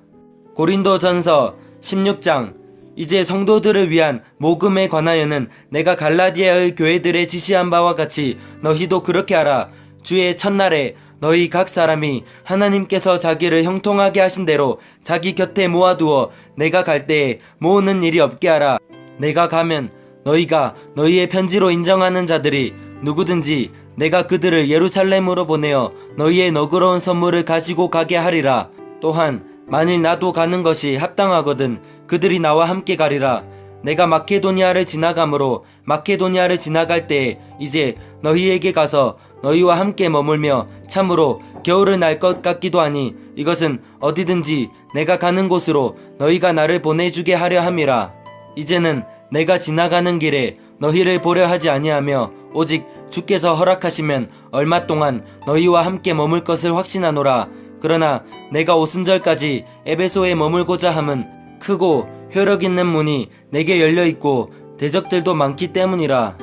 고린도전서 16장. 이제 성도들을 위한 모금에 관하여는 내가 갈라디아의 교회들에 지시한 바와 같이 너희도 그렇게 하라. 주의 첫날에 너희 각 사람이 하나님께서 자기를 형통하게 하신 대로 자기 곁에 모아두어 내가 갈 때에 모으는 일이 없게 하라. 내가 가면 너희가 너희의 편지로 인정하는 자들이 누구든지 내가 그들을 예루살렘으로 보내어 너희의 너그러운 선물을 가지고 가게 하리라. 또한 만일 나도 가는 것이 합당하거든 그들이 나와 함께 가리라. 내가 마케도니아를 지나가므로 마케도니아를 지나갈 때에 이제 너희에게 가서 너희와 함께 머물며 참으로 겨울을 날 것 같기도 하니 이것은 어디든지 내가 가는 곳으로 너희가 나를 보내주게 하려 함이라. 이제는 내가 지나가는 길에 너희를 보려 하지 아니하며 오직 주께서 허락하시면 얼마 동안 너희와 함께 머물 것을 확신하노라. 그러나 내가 오순절까지 에베소에 머물고자 함은 크고 효력 있는 문이 내게 열려 있고 대적들도 많기 때문이라.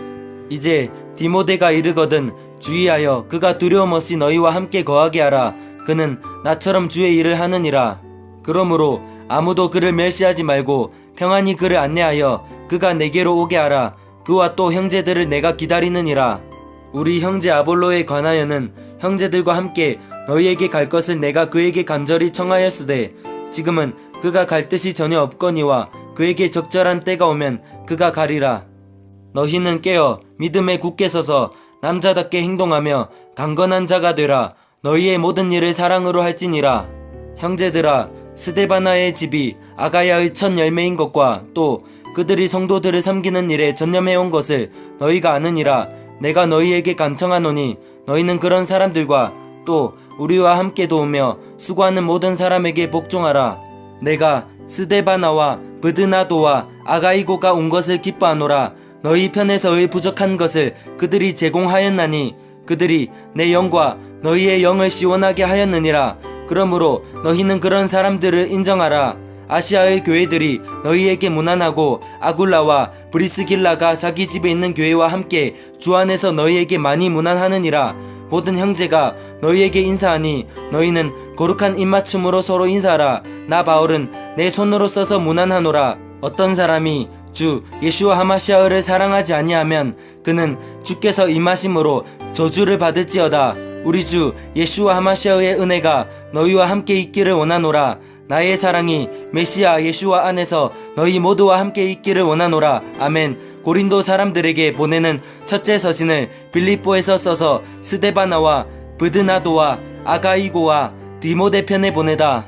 이제 디모데가 이르거든 주의하여 그가 두려움 없이 너희와 함께 거하게 하라. 그는 나처럼 주의 일을 하느니라. 그러므로 아무도 그를 멸시하지 말고 평안히 그를 안내하여 그가 내게로 오게 하라. 그와 또 형제들을 내가 기다리느니라. 우리 형제 아볼로에 관하여는 형제들과 함께 너희에게 갈 것을 내가 그에게 간절히 청하였으되 지금은 그가 갈 뜻이 전혀 없거니와 그에게 적절한 때가 오면 그가 가리라. 너희는 깨어 믿음에 굳게 서서 남자답게 행동하며 강건한 자가 되라. 너희의 모든 일을 사랑으로 할지니라. 형제들아, 스데바나의 집이 아가야의 첫 열매인 것과 또 그들이 성도들을 섬기는 일에 전념해온 것을 너희가 아느니라. 내가 너희에게 간청하노니 너희는 그런 사람들과 또 우리와 함께 도우며 수고하는 모든 사람에게 복종하라. 내가 스데바나와 브드나도와 아가이고가 온 것을 기뻐하노라. 너희 편에서의 부족한 것을 그들이 제공하였나니 그들이 내 영과 너희의 영을 시원하게 하였느니라. 그러므로 너희는 그런 사람들을 인정하라. 아시아의 교회들이 너희에게 문안하고 아굴라와 브리스길라가 자기 집에 있는 교회와 함께 주 안에서 너희에게 많이 문안하느니라. 모든 형제가 너희에게 인사하니 너희는 거룩한 입맞춤으로 서로 인사하라. 나 바울은 내 손으로 써서 문안하노라. 어떤 사람이 주 예슈와 하마시아를 사랑하지 아니하면 그는 주께서 임하심으로 저주를 받을지어다. 우리 주 예슈와 하마시아의 은혜가 너희와 함께 있기를 원하노라. 나의 사랑이 메시아 예슈와 안에서 너희 모두와 함께 있기를 원하노라. 아멘. 고린도 사람들에게 보내는 첫째 서신을 빌립보에서 써서 스데바나와 브드나도와 아가이고와 디모데 편에 보내다.